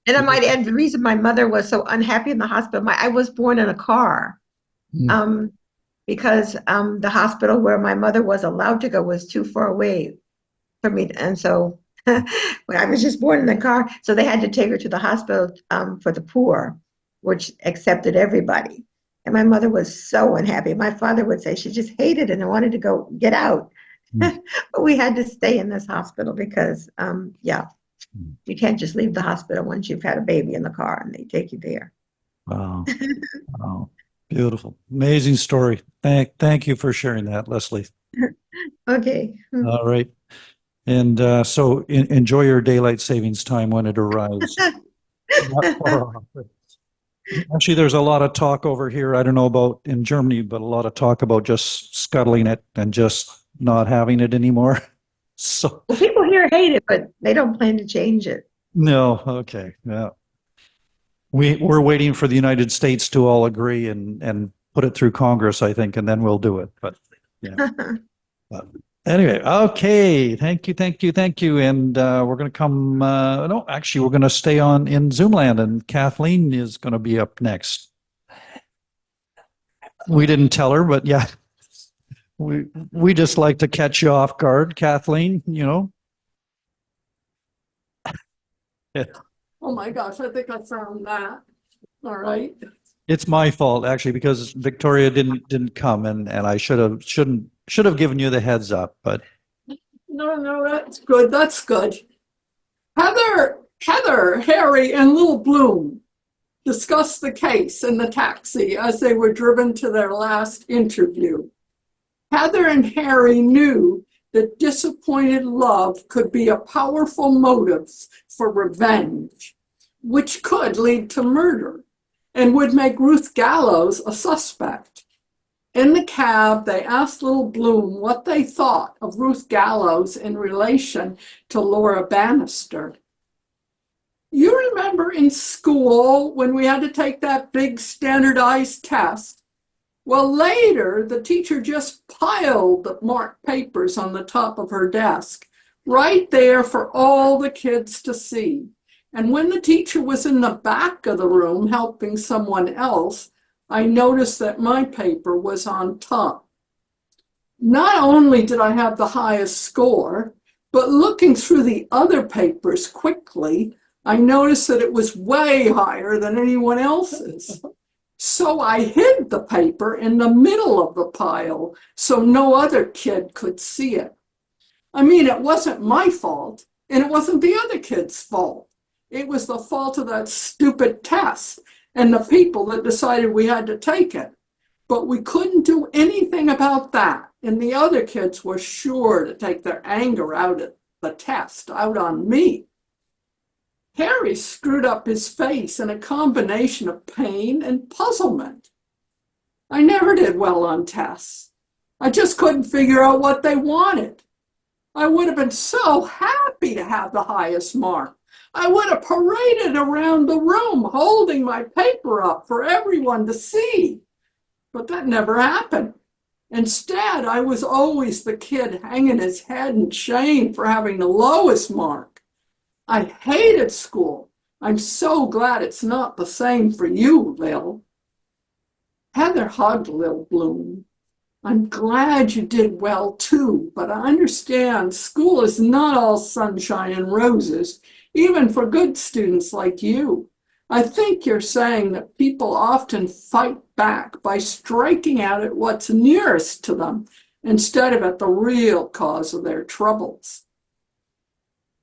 And I might add, the reason my mother was so unhappy in the hospital, I was born in a car. Because the hospital where my mother was allowed to go was too far away from me. And so when I was just born in the car, so they had to take her to the hospital for the poor, which accepted everybody. And my mother was so unhappy. My father would say she just hated it and wanted to go get out. But we had to stay in this hospital because, you can't just leave the hospital once you've had a baby in the car and they take you there. Wow. Wow. Beautiful. Amazing story. Thank you for sharing that, Leslie. Okay. All right. And so enjoy your daylight savings time when it arrives. Not far off. Actually, there's a lot of talk over here. I don't know about in Germany, but a lot of talk about just scuttling it and just not having it anymore. So Well, people here hate it, but they don't plan to change it. no, okay. Yeah. We're waiting for the United States to all agree and put it through Congress, I think, and then we'll do it. But yeah. But anyway, okay. Thank you. And we're going to come. No, actually, we're going to stay on in Zoomland, and Kathleen is going to be up next. We didn't tell her, but yeah, we just like to catch you off guard, Kathleen. You know. Yeah. Oh my gosh, I think I found that. All right. It's my fault actually because Victoria didn't come and I should have given you the heads up, but No, that's good. That's good. Heather, Harry, and Little Bloom discussed the case in the taxi as they were driven to their last interview. Heather and Harry knew that disappointed love could be a powerful motive for revenge, which could lead to murder and would make Ruth Gallows a suspect. In the cab, they asked Little Bloom what they thought of Ruth Gallows in relation to Laura Bannister. You remember in school when we had to take that big standardized test? Well, later, the teacher just piled the marked papers on the top of her desk, right there for all the kids to see. And when the teacher was in the back of the room helping someone else, I noticed that my paper was on top. Not only did I have the highest score, but looking through the other papers quickly, I noticed that it was way higher than anyone else's. So I hid the paper in the middle of the pile so no other kid could see it. I mean, it wasn't my fault, and it wasn't the other kid's fault. It was the fault of that stupid test and the people that decided we had to take it. But we couldn't do anything about that, and the other kids were sure to take their anger out at the test, out on me. Harry screwed up his face in a combination of pain and puzzlement. I never did well on tests. I just couldn't figure out what they wanted. I would have been so happy to have the highest mark. I would have paraded around the room holding my paper up for everyone to see. But that never happened. Instead, I was always the kid hanging his head in shame for having the lowest mark. I hated school. I'm so glad it's not the same for you, Lil. Heather hugged Lil Bloom. I'm glad you did well too, but I understand school is not all sunshine and roses, even for good students like you. I think you're saying that people often fight back by striking out at what's nearest to them instead of at the real cause of their troubles.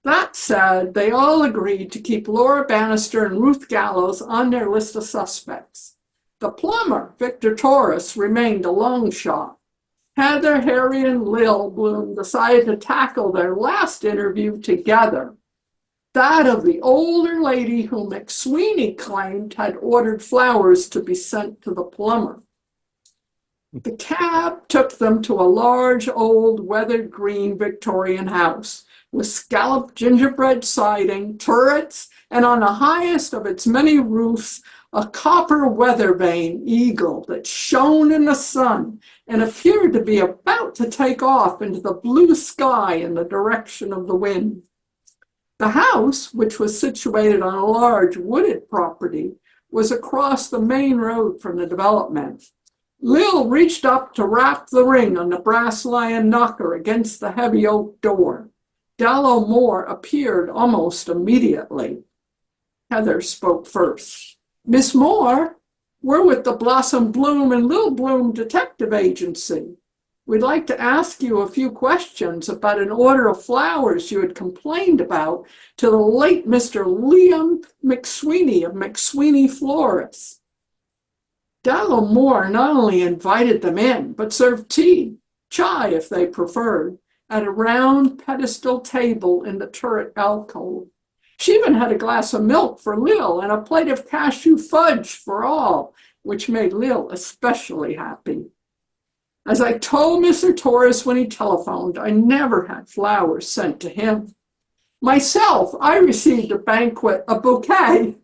That said, they all agreed to keep Laura Bannister and Ruth Gallows on their list of suspects. The plumber, Victor Torres, remained a long shot. Heather, Harry, and Lil Bloom decided to tackle their last interview together. that of the older lady who McSweeney claimed had ordered flowers to be sent to the plumber. The cab took them to a large, old, weathered green Victorian house with scalloped gingerbread siding, turrets, and on the highest of its many roofs, a copper weather vane eagle that shone in the sun and appeared to be about to take off into the blue sky in the direction of the wind. The house, which was situated on a large wooded property, was across the main road from the development. Lil reached up to rap the ring on the brass lion knocker against the heavy oak door. Dallow Moore appeared almost immediately. Heather spoke first. Miss Moore, we're with the Blossom Bloom and Lil Bloom Detective Agency. We'd like to ask you a few questions about an order of flowers you had complained about to the late Mr. Liam McSweeney of McSweeney Florists. Dallow Moore not only invited them in, but served tea, chai if they preferred, at a round pedestal table in the turret alcove. She even had a glass of milk for Lil and a plate of cashew fudge for all, which made Lil especially happy. As I told Mr. Torres when he telephoned, I never had flowers sent to him. Myself, I received a bouquet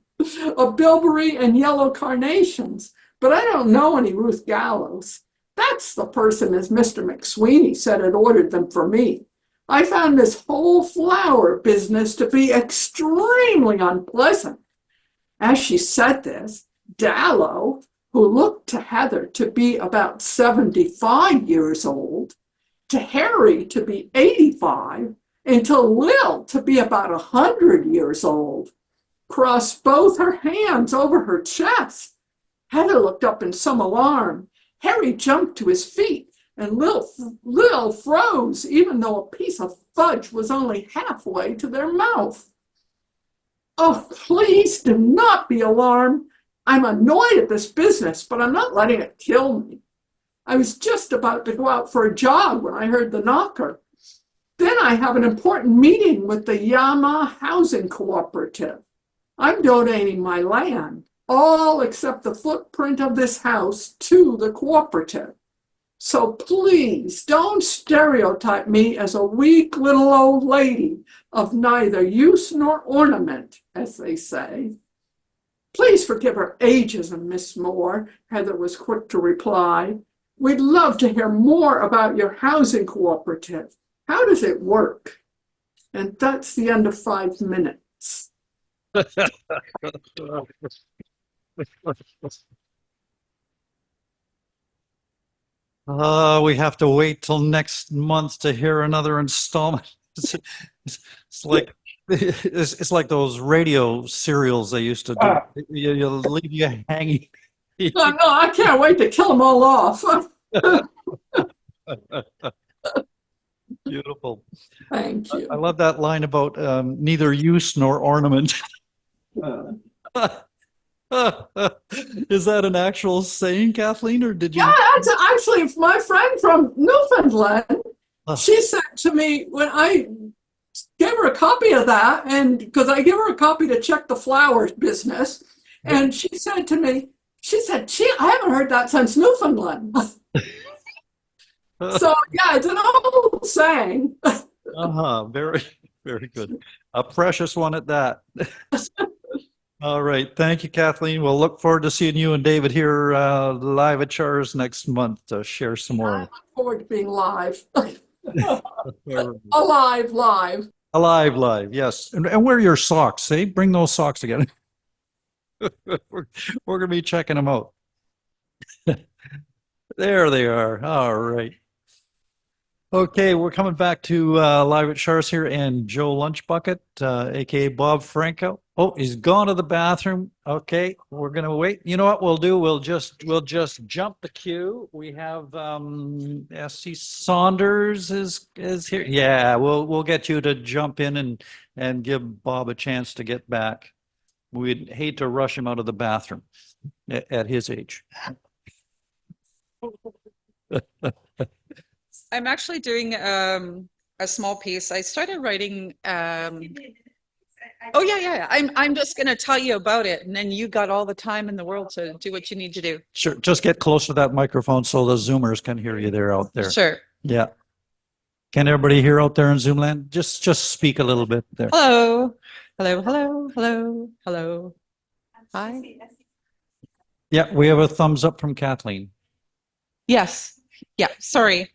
of bilberry and yellow carnations, but I don't know any Ruth Gallows. That's the person, as Mr. McSweeney said, had ordered them for me. I found this whole flower business to be extremely unpleasant. As she said this, Dallow, who looked to Heather to be about 75 years old, to Harry to be 85, and to Lil to be about 100 years old, crossed both her hands over her chest. Heather looked up in some alarm. Harry jumped to his feet, and Lil froze, even though a piece of fudge was only halfway to their mouth. Oh, please do not be alarmed. I'm annoyed at this business, but I'm not letting it kill me. I was just about to go out for a jog when I heard the knocker. Then I have an important meeting with the Yama Housing Cooperative. I'm donating my land, all except the footprint of this house, to the cooperative. So please don't stereotype me as a weak little old lady of neither use nor ornament, as they say. Please forgive her ageism, Miss Moore, Heather was quick to reply. We'd love to hear more about your housing cooperative. How does it work? And that's the end of 5 minutes. We have to wait till next month to hear another installment. It's like it's like those radio serials they used to do. You leave you hanging. No, I can't wait to kill them all off. Beautiful. Thank you. I love that line about neither use nor ornament. Is that an actual saying, Kathleen, or did you? Yeah, that's actually my friend from Newfoundland. She said to me when I gave her a copy of that, and because I give her a copy to check the flowers business, and she said to me, gee, I haven't heard that since Newfoundland. So yeah, it's an old saying. Very, very good. A precious one at that. All right. Thank you, Kathleen. We'll look forward to seeing you and David here live at Char's next month to share some more. I look forward to being live. Alive, live. Alive, yes. And wear your socks, eh? Bring those socks again. We're going to be checking them out. There they are. All right. Okay, we're coming back to live at Char's here, and Joe Lunchbucket, aka Bob Franco. Oh, he's gone to the bathroom. Okay, we're gonna wait. You know what we'll do? We'll just jump the queue. We have S.C. Saunders is here. Yeah, we'll get you to jump in and give Bob a chance to get back. We'd hate to rush him out of the bathroom at his age. I'm actually doing a small piece. I started writing Oh, yeah, yeah. I'm just going to tell you about it, and then you got all the time in the world to do what you need to do. Sure, just get close to that microphone so the Zoomers can hear you there out there. Sure. Yeah. Can everybody hear out there in Zoomland? Just speak a little bit there. Hello. Hello, hello, hello, hello. Hi. Yeah, we have a thumbs up from Kathleen. Yes. Yeah, sorry.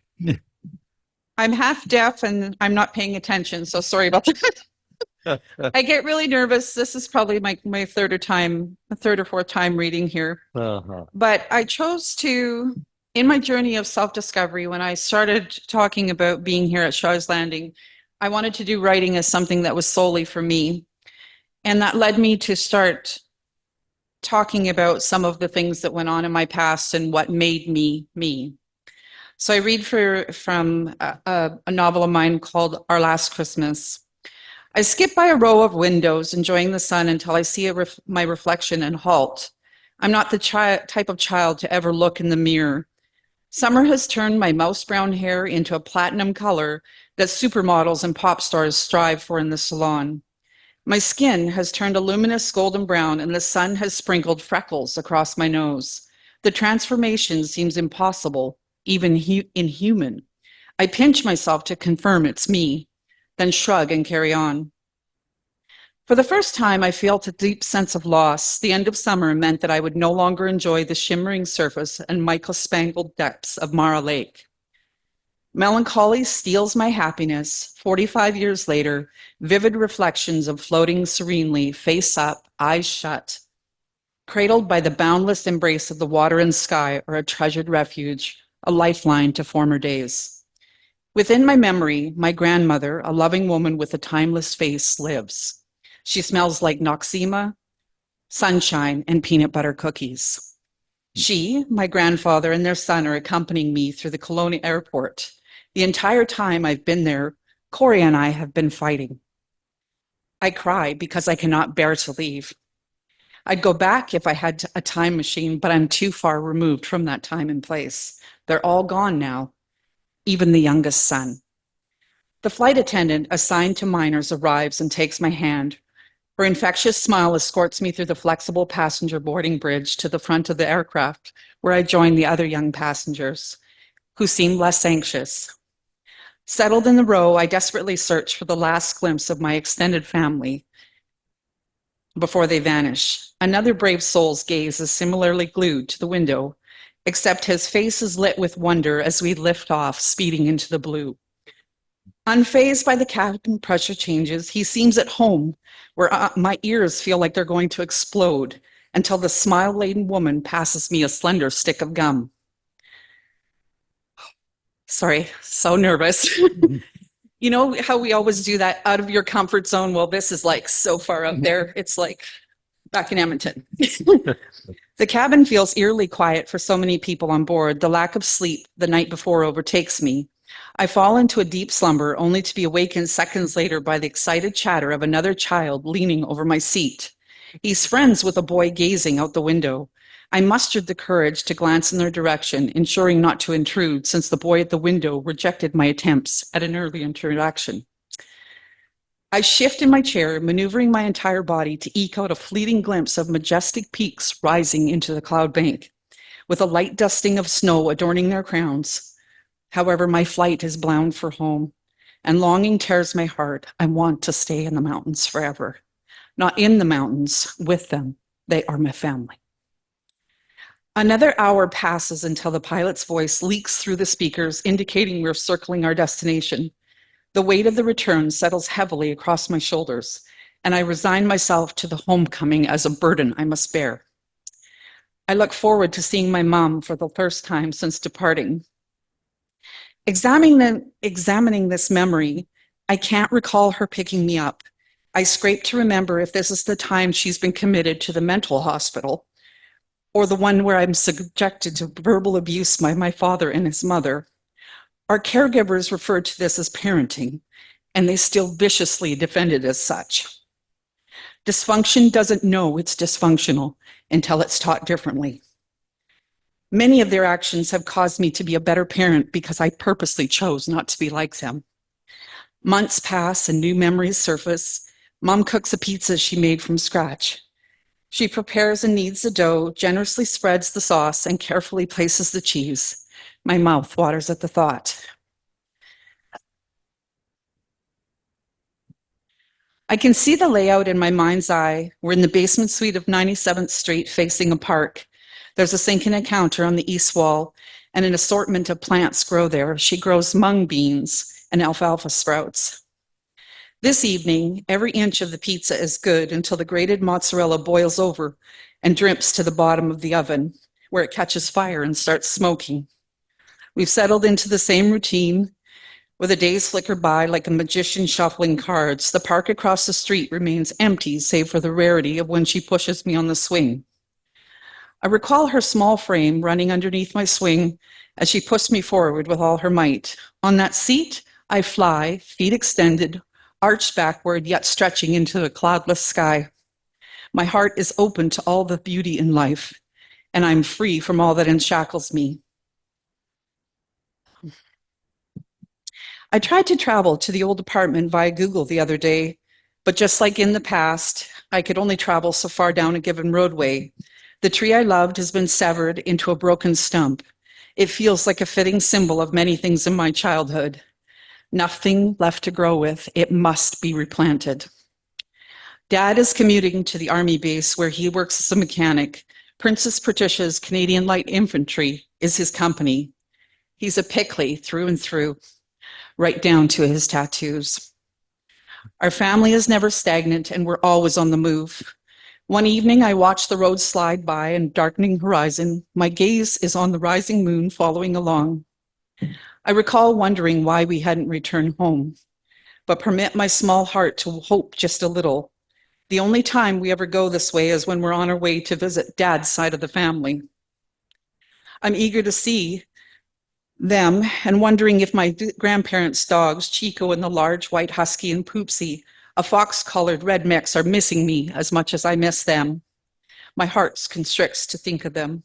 I'm half deaf and I'm not paying attention, so sorry about that. I get really nervous. This is probably my third or fourth time reading here. Uh-huh. But I chose to, in my journey of self-discovery, when I started talking about being here at Char's Landing, I wanted to do writing as something that was solely for me. And that led me to start talking about some of the things that went on in my past and what made me me. So I read from a novel of mine called Our Last Christmas. I skip by a row of windows, enjoying the sun until I see my reflection and halt. I'm not the type of child to ever look in the mirror. Summer has turned my mouse brown hair into a platinum color that supermodels and pop stars strive for in the salon. My skin has turned a luminous golden brown and the sun has sprinkled freckles across my nose. The transformation seems impossible, even inhuman. I pinch myself to confirm it's me, then shrug and carry on. For the first time, I felt a deep sense of loss. The end of summer meant that I would no longer enjoy the shimmering surface and Michael-spangled depths of Mara Lake. Melancholy steals my happiness. 45 years later, vivid reflections of floating serenely, face up, eyes shut, cradled by the boundless embrace of the water and sky, are a treasured refuge, a lifeline to former days. Within my memory, my grandmother, a loving woman with a timeless face, lives. She smells like Noxema, sunshine, and peanut butter cookies. She, my grandfather, and their son are accompanying me through the Kelowna airport. The entire time I've been there, Corey and I have been fighting. I cry because I cannot bear to leave. I'd go back if I had a time machine, but I'm too far removed from that time and place. They're all gone now, even the youngest son. The flight attendant assigned to minors arrives and takes my hand. Her infectious smile escorts me through the flexible passenger boarding bridge to the front of the aircraft, where I join the other young passengers, who seem less anxious. Settled in the row, I desperately search for the last glimpse of my extended family before they vanish. Another brave soul's gaze is similarly glued to the window, except his face is lit with wonder as we lift off, speeding into the blue. Unfazed by the cabin pressure changes, he seems at home, where my ears feel like they're going to explode, until the smile-laden woman passes me a slender stick of gum. Sorry, so nervous. You know how we always do that out of your comfort zone? Well, this is like so far out there. It's like back in Edmonton. The cabin feels eerily quiet for so many people on board. The lack of sleep the night before overtakes me. I fall into a deep slumber, only to be awakened seconds later by the excited chatter of another child leaning over my seat. He's friends with a boy gazing out the window. I mustered the courage to glance in their direction, ensuring not to intrude, since the boy at the window rejected my attempts at an early introduction. I shift in my chair, maneuvering my entire body to eke out a fleeting glimpse of majestic peaks rising into the cloud bank, with a light dusting of snow adorning their crowns. However, my flight is bound for home, and longing tears my heart. I want to stay in the mountains forever. Not in the mountains, with them. They are my family. Another hour passes until the pilot's voice leaks through the speakers, indicating we're circling our destination. The weight of the return settles heavily across my shoulders, and I resign myself to the homecoming as a burden I must bear. I look forward to seeing my mom for the first time since departing. Examining this memory, I can't recall her picking me up. I scrape to remember if this is the time she's been committed to the mental hospital, or the one where I'm subjected to verbal abuse by my father and his mother. Our caregivers referred to this as parenting, and they still viciously defend it as such. Dysfunction doesn't know it's dysfunctional until it's taught differently. Many of their actions have caused me to be a better parent because I purposely chose not to be like them. Months pass and new memories surface. Mom cooks a pizza she made from scratch. She prepares and kneads the dough, generously spreads the sauce, and carefully places the cheese. My mouth waters at the thought. I can see the layout in my mind's eye. We're in the basement suite of 97th Street facing a park. There's a sink and a counter on the east wall, and an assortment of plants grow there. She grows mung beans and alfalfa sprouts. This evening, every inch of the pizza is good until the grated mozzarella boils over and drips to the bottom of the oven, where it catches fire and starts smoking. We've settled into the same routine, where the days flicker by like a magician shuffling cards. The park across the street remains empty, save for the rarity of when she pushes me on the swing. I recall her small frame running underneath my swing as she pushed me forward with all her might. On that seat, I fly, feet extended, arched backward, yet stretching into a cloudless sky. My heart is open to all the beauty in life, and I'm free from all that enshackles me. I tried to travel to the old apartment via Google the other day, but just like in the past, I could only travel so far down a given roadway. The tree I loved has been severed into a broken stump. It feels like a fitting symbol of many things in my childhood. Nothing left to grow with. It must be replanted. Dad is commuting to the Army base where he works as a mechanic. Princess Patricia's Canadian Light Infantry is his company. He's a Pickley through and through, right down to his tattoos. Our family is never stagnant and we're always on the move. One evening, I watched the road slide by and darkening horizon. My gaze is on the rising moon following along. I recall wondering why we hadn't returned home, but permit my small heart to hope just a little. The only time we ever go this way is when we're on our way to visit Dad's side of the family. I'm eager to see them and wondering if my grandparents' dogs, Chico and the large white husky and Poopsie, a fox-collared red mix, are missing me as much as I miss them. My heart constricts to think of them.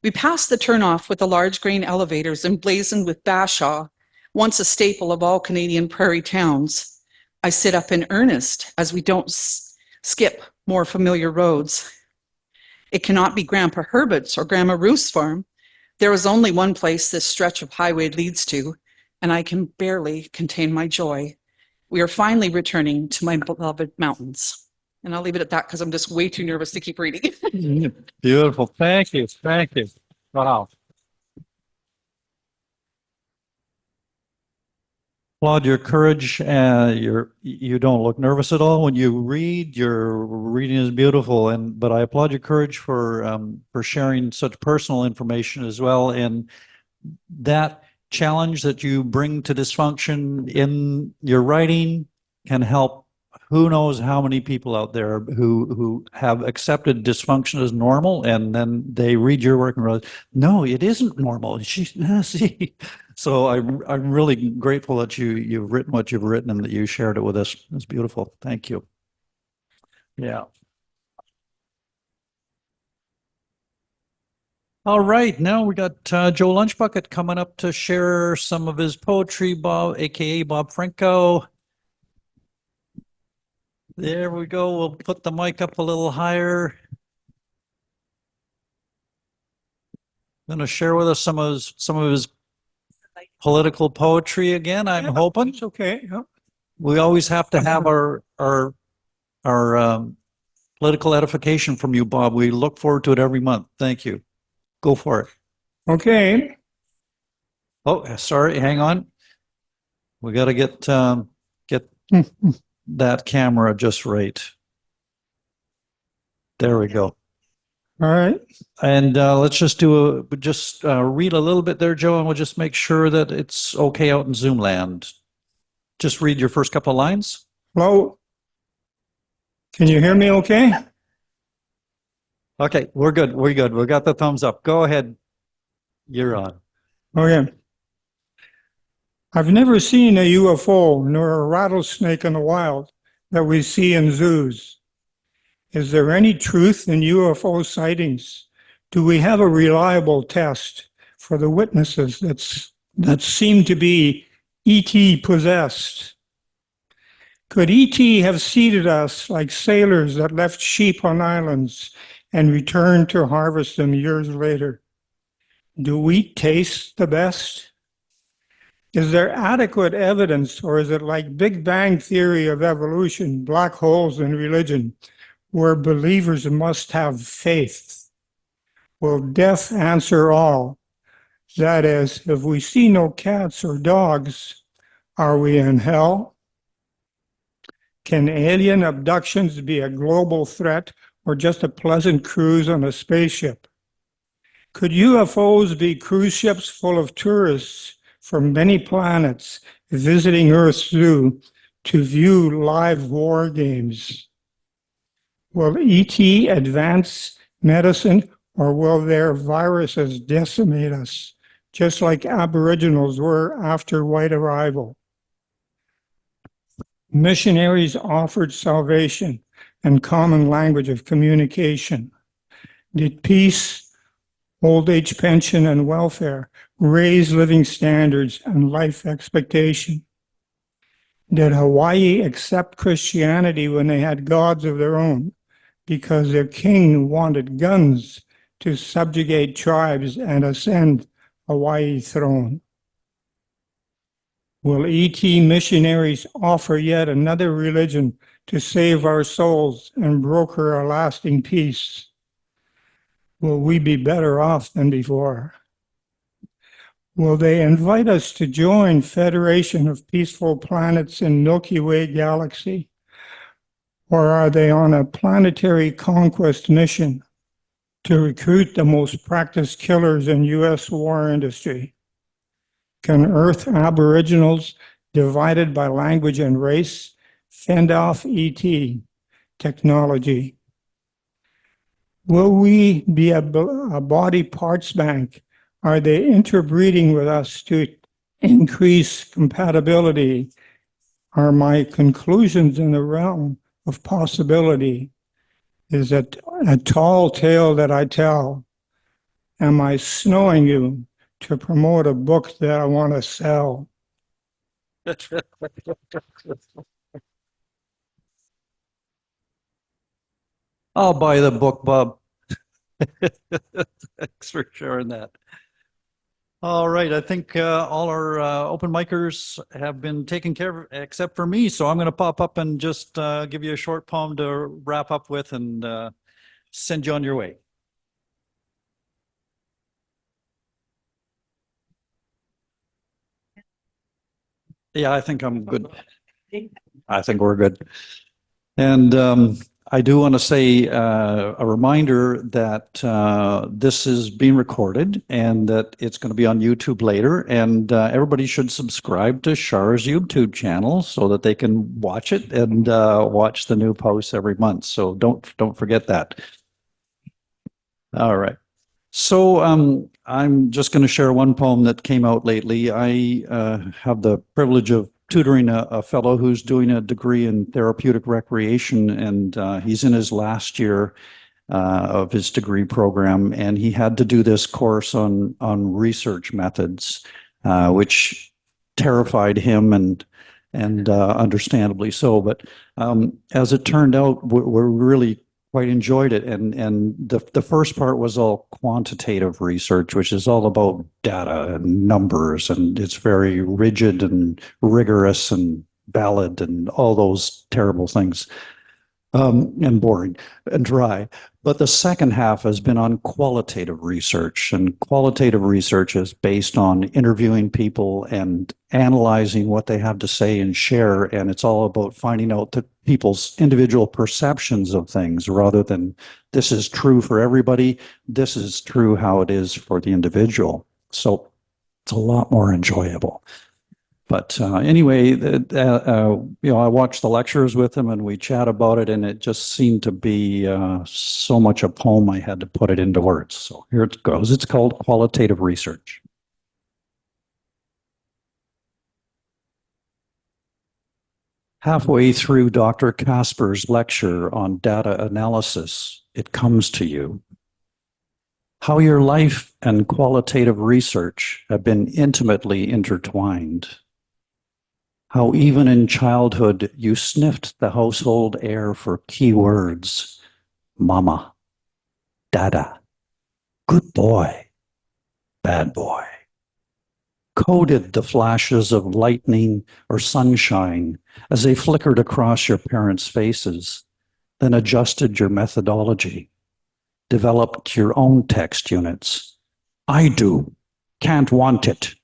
We pass the turnoff with the large grain elevators emblazoned with Bashaw, once a staple of all Canadian prairie towns. I sit up in earnest as we don't skip more familiar roads. It cannot be Grandpa Herbert's or Grandma Ruth's farm. There is only one place this stretch of highway leads to, and I can barely contain my joy. We are finally returning to my beloved mountains. And I'll leave it at that because I'm just way too nervous to keep reading. Beautiful. Thank you. Thank you. Wow. Applaud your courage. You don't look nervous at all when you read. Your reading is beautiful, but I applaud your courage for sharing such personal information as well. And that challenge that you bring to dysfunction in your writing can help who knows how many people out there who have accepted dysfunction as normal, and then they read your work and realize, no, it isn't normal. See. So I'm really grateful that you've written what you've written and that you shared it with us. It's beautiful. Thank you. Yeah. All right, now we got Joe Lunchbucket coming up to share some of his poetry, Bob, aka Bob Franco. There we go. We'll put the mic up a little higher. Going to share with us some of his political poetry again. I'm hoping. It's okay. Yeah. We always have to have our political edification from you, Bob. We look forward to it every month. Thank you. Go for it. Okay. Oh, sorry. Hang on. We got to get that camera just right. There we go. All right. And let's just read a little bit there, Joe, and we'll just make sure that it's okay out in Zoom land. Just read your first couple of lines. Hello. Can you hear me okay? Okay, we're good. We're good. We got the thumbs up. Go ahead. You're on. Okay. I've never seen a UFO nor a rattlesnake in the wild that we see in zoos. Is there any truth in UFO sightings? Do we have a reliable test for the witnesses that seem to be ET possessed? Could E.T. have seeded us like sailors that left sheep on islands and returned to harvest them years later? Do wheat taste the best? Is there adequate evidence, or is it like Big Bang theory of evolution, black holes in religion, where believers must have faith? Will death answer all? That is, if we see no cats or dogs, are we in hell? Can alien abductions be a global threat or just a pleasant cruise on a spaceship? Could UFOs be cruise ships full of tourists from many planets visiting Earth's zoo to view live war games? Will ET advance medicine, or will their viruses decimate us, just like Aboriginals were after white arrival? Missionaries offered salvation and common language of communication. Did peace, old age pension, and welfare raise living standards and life expectation? Did Hawaii accept Christianity when they had gods of their own because their king wanted guns to subjugate tribes and ascend Hawaii's throne? Will ET missionaries offer yet another religion to save our souls and broker a lasting peace? Will we be better off than before? Will they invite us to join Federation of Peaceful Planets in Milky Way galaxy? Or are they on a planetary conquest mission to recruit the most practiced killers in U.S. war industry? Can Earth Aboriginals, divided by language and race, fend off ET technology? Will we be a body parts bank? Are they interbreeding with us to increase compatibility? Are my conclusions in the realm of possibility? Is it a tall tale that I tell? Am I snowing you to promote a book that I want to sell? I'll buy the book, Bob. Thanks for sharing that. All right, I think all our open micers have been taken care of, except for me. So I'm going to pop up and just give you a short poem to wrap up with and send you on your way. Yeah, I think I'm good. I think we're good. And I do want to say a reminder that this is being recorded and that it's going to be on YouTube later. And everybody should subscribe to Char's YouTube channel so that they can watch it and watch the new posts every month. So don't forget that. All right. So I'm just going to share one poem that came out lately. I have the privilege of tutoring a fellow who's doing a degree in therapeutic recreation, and he's in his last year of his degree program, and he had to do this course on research methods, which terrified him and understandably so. But as it turned out, we really quite enjoyed it. And the first part was all quantitative research, which is all about data and numbers, and it's very rigid and rigorous and valid and all those terrible things, and boring and dry. But the second half has been on qualitative research, and qualitative research is based on interviewing people and analyzing what they have to say and share. And it's all about finding out the people's individual perceptions of things rather than this is true for everybody. This is true how it is for the individual. So it's a lot more enjoyable. But anyway, I watched the lectures with him and we chat about it, and it just seemed to be so much a poem I had to put it into words. So here it goes. It's called Qualitative Research. Halfway through Dr. Casper's lecture on data analysis, it comes to you. How your life and qualitative research have been intimately intertwined. How even in childhood you sniffed the household air for key words. Mama, dada, good boy, bad boy. Coded the flashes of lightning or sunshine as they flickered across your parents' faces, then adjusted your methodology, developed your own text units. I do, can't want it.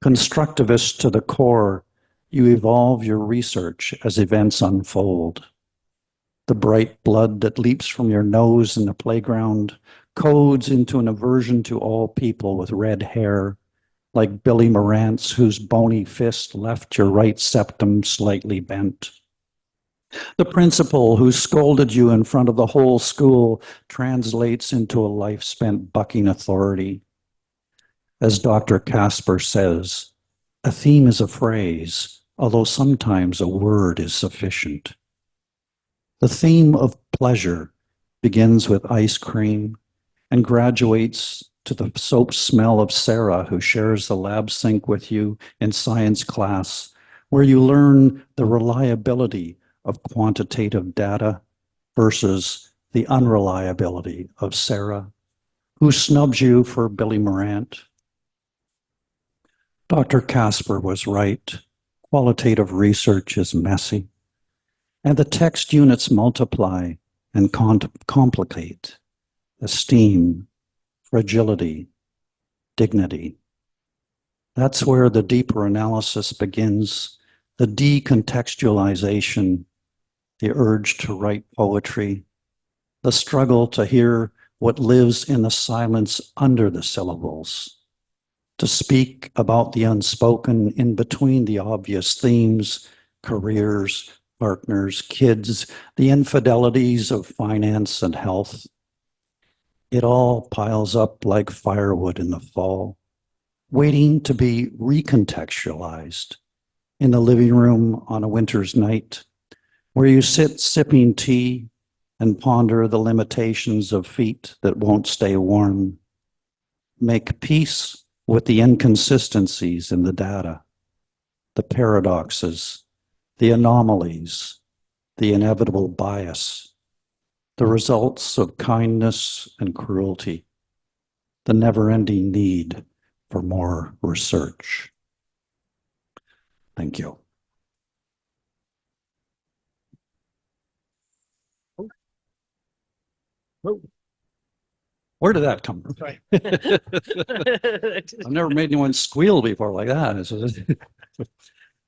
Constructivist to the core, you evolve your research as events unfold. The bright blood that leaps from your nose in the playground codes into an aversion to all people with red hair, like Billy Morant's, whose bony fist left your right septum slightly bent. The principal who scolded you in front of the whole school translates into a life spent bucking authority. As Dr. Casper says, a theme is a phrase, although sometimes a word is sufficient. The theme of pleasure begins with ice cream and graduates to the soap smell of Sarah, who shares the lab sink with you in science class, where you learn the reliability of quantitative data versus the unreliability of Sarah, who snubs you for Billy Morant. Dr. Casper was right. Qualitative research is messy, and the text units multiply and complicate. Esteem, fragility, dignity. That's where the deeper analysis begins, the decontextualization, the urge to write poetry, the struggle to hear what lives in the silence under the syllables, to speak about the unspoken in between the obvious themes, careers, partners, kids, the infidelities of finance and health. It all piles up like firewood in the fall, waiting to be recontextualized in the living room on a winter's night, where you sit sipping tea and ponder the limitations of feet that won't stay warm. Make peace with the inconsistencies in the data, the paradoxes, the anomalies, the inevitable bias, the results of kindness and cruelty, the never-ending need for more research. Thank you. Where did that come from? Right. I've never made anyone squeal before like that.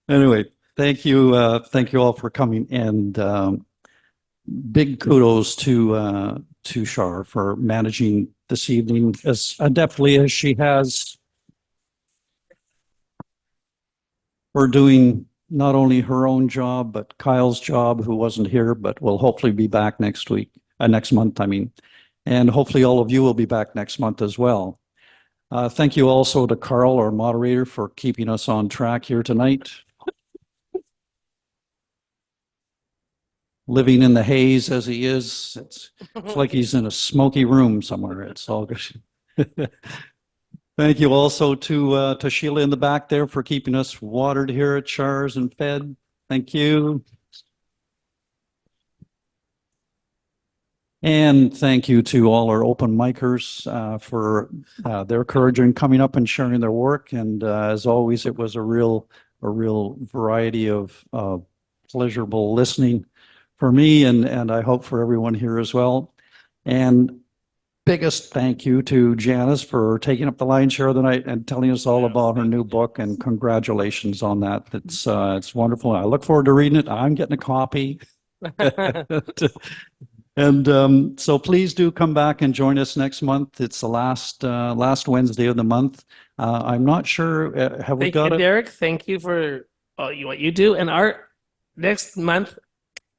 Anyway, thank you all for coming, and big kudos to Char for managing this evening as adeptly as she has. For doing not only her own job, but Kyle's job, who wasn't here, but will hopefully be back next month, I mean. And hopefully all of you will be back next month as well. Thank you also to Karl, our moderator, for keeping us on track here tonight. Living in the haze as he is, it's like he's in a smoky room somewhere. It's all good. Thank you also to Sheila in the back there for keeping us watered here at Char's and fed. Thank you. And thank you to all our open micers for their courage in coming up and sharing their work. And as always, it was a real variety of pleasurable listening for me, and I hope for everyone here as well. And biggest thank you to Janice for taking up the lion's share of the night and telling us all about her new book, and congratulations on that. It's wonderful. I look forward to reading it. I'm getting a copy. And so please do come back and join us next month. It's the last Wednesday of the month. I'm not sure, have we got it? Derek, thank you for what you do. And our next month,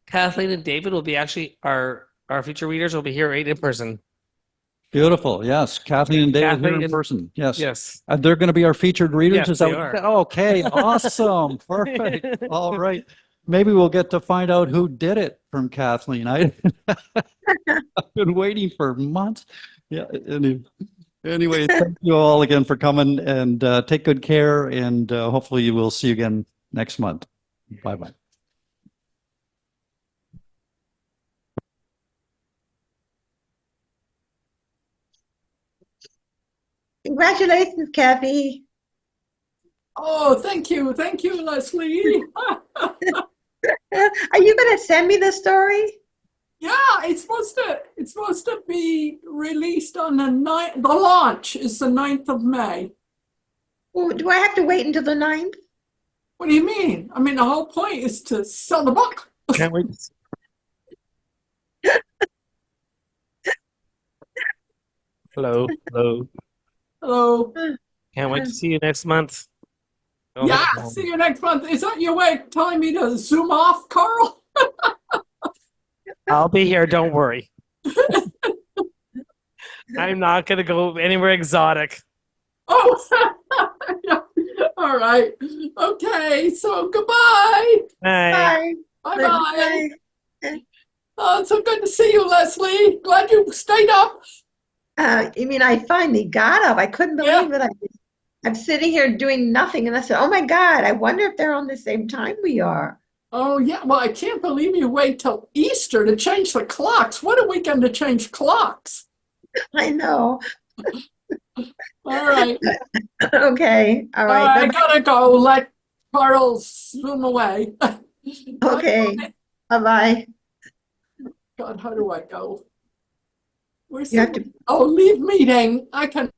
Kathleen and David will be actually our future readers will be here right in person. Beautiful. Yes. Kathleen and David here in person. Yes. Yes. They're going to be our featured readers. Yes, Is that they what- are. Okay. Awesome. Perfect. All right. Maybe we'll get to find out who did it from Kathleen. I've been waiting for months. Yeah. Anyway, thank you all again for coming, and take good care, and hopefully we'll see you again next month. Bye-bye. Congratulations, Kathy. Oh, thank you. Thank you, Leslie. Are you going to send me the story? Yeah, it's supposed to be released on the 9th. The launch is the 9th of May. Well, do I have to wait until the 9th? What do you mean? I mean, the whole point is to sell the book. Can't wait. Hello. Hello. Hello. Can't wait to see you next month. Oh, Yeah, no. see you next month. Is that your way of telling me to zoom off, Karl? I'll be here. Don't worry. I'm not going to go anywhere exotic. Oh, yeah. All right. Okay, so goodbye. Bye. Bye. Bye-bye. Bye. Oh, it's so good to see you, Leslie. Glad you stayed up. You mean I finally got up? I couldn't believe it. I'm sitting here doing nothing, and I said, "Oh my God, I wonder if they're on the same time we are." Oh, yeah. Well, I can't believe you wait till Easter to change the clocks. What a weekend to change clocks. I know. All right. Okay. All right. I Bye-bye. gotta go. Let Karl zoom away. Okay. Bye-bye. God, how do I go? Where's You have to. Oh, leave meeting. I can.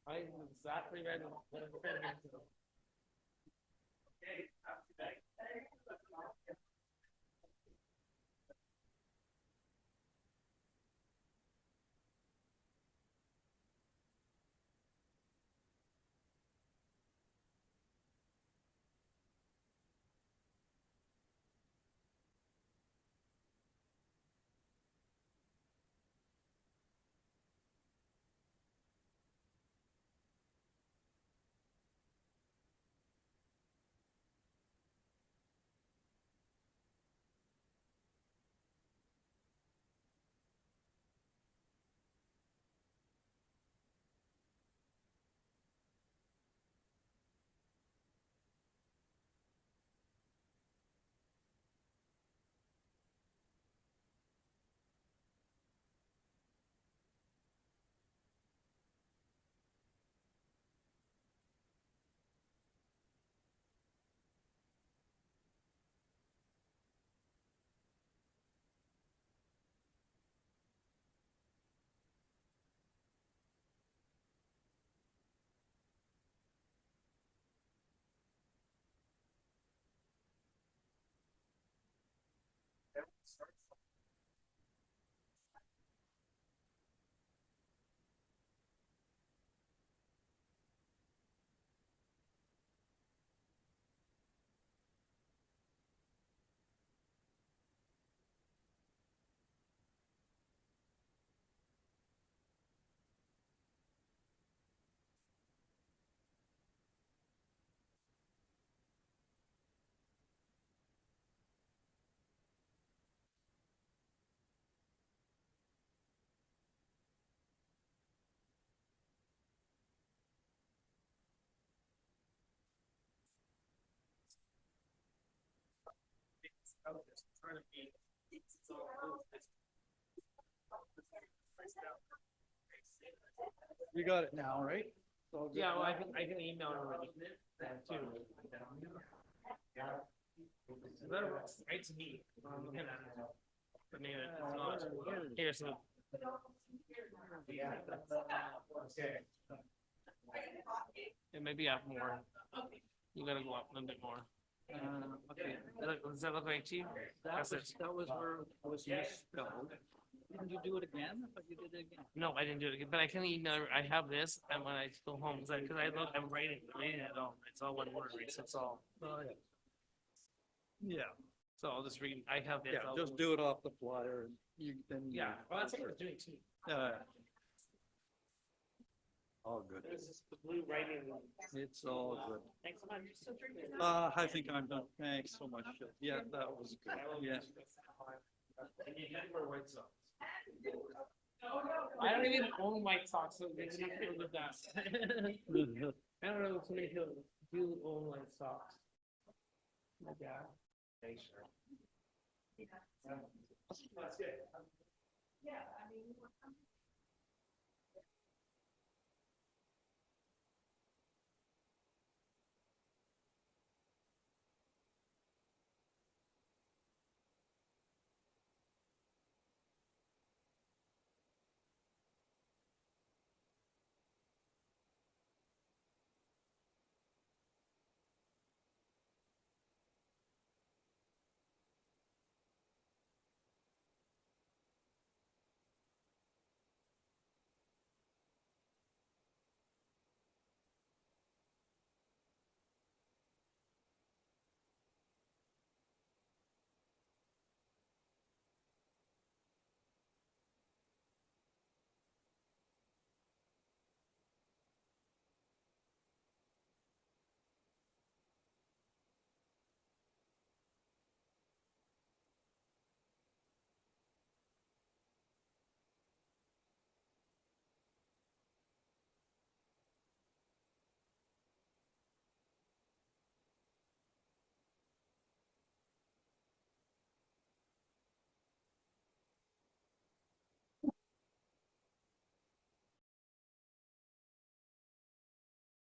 I'm exactly ready. You got it now, right? Yeah, well, I can email her already too. Right to me. But maybe it's not. Here's some. It may be up more. You gotta go up a little bit more. Okay. Does that look right to you? That was where it was misspelled. Didn't you do it again? I thought you did it again. No, I didn't do it again. But I can email. I have this, and when I go home, because I look, I'm writing it all. It's all one word. So it's all. Oh, yeah. Yeah. So I'll just read. I have this. Yeah, just do it off the flyer and you then. Yeah, well, that's what I was doing too. All good. This is the blue writing. It's all good. Thanks so much. I think I'm done. Thanks so much. Yeah, that was good. Yeah. And you never wear white socks. I don't even own white socks, so there's nothing to do with that. I don't know if somebody do own white socks. My dad. Okay, sure. That's good. Yeah, I mean,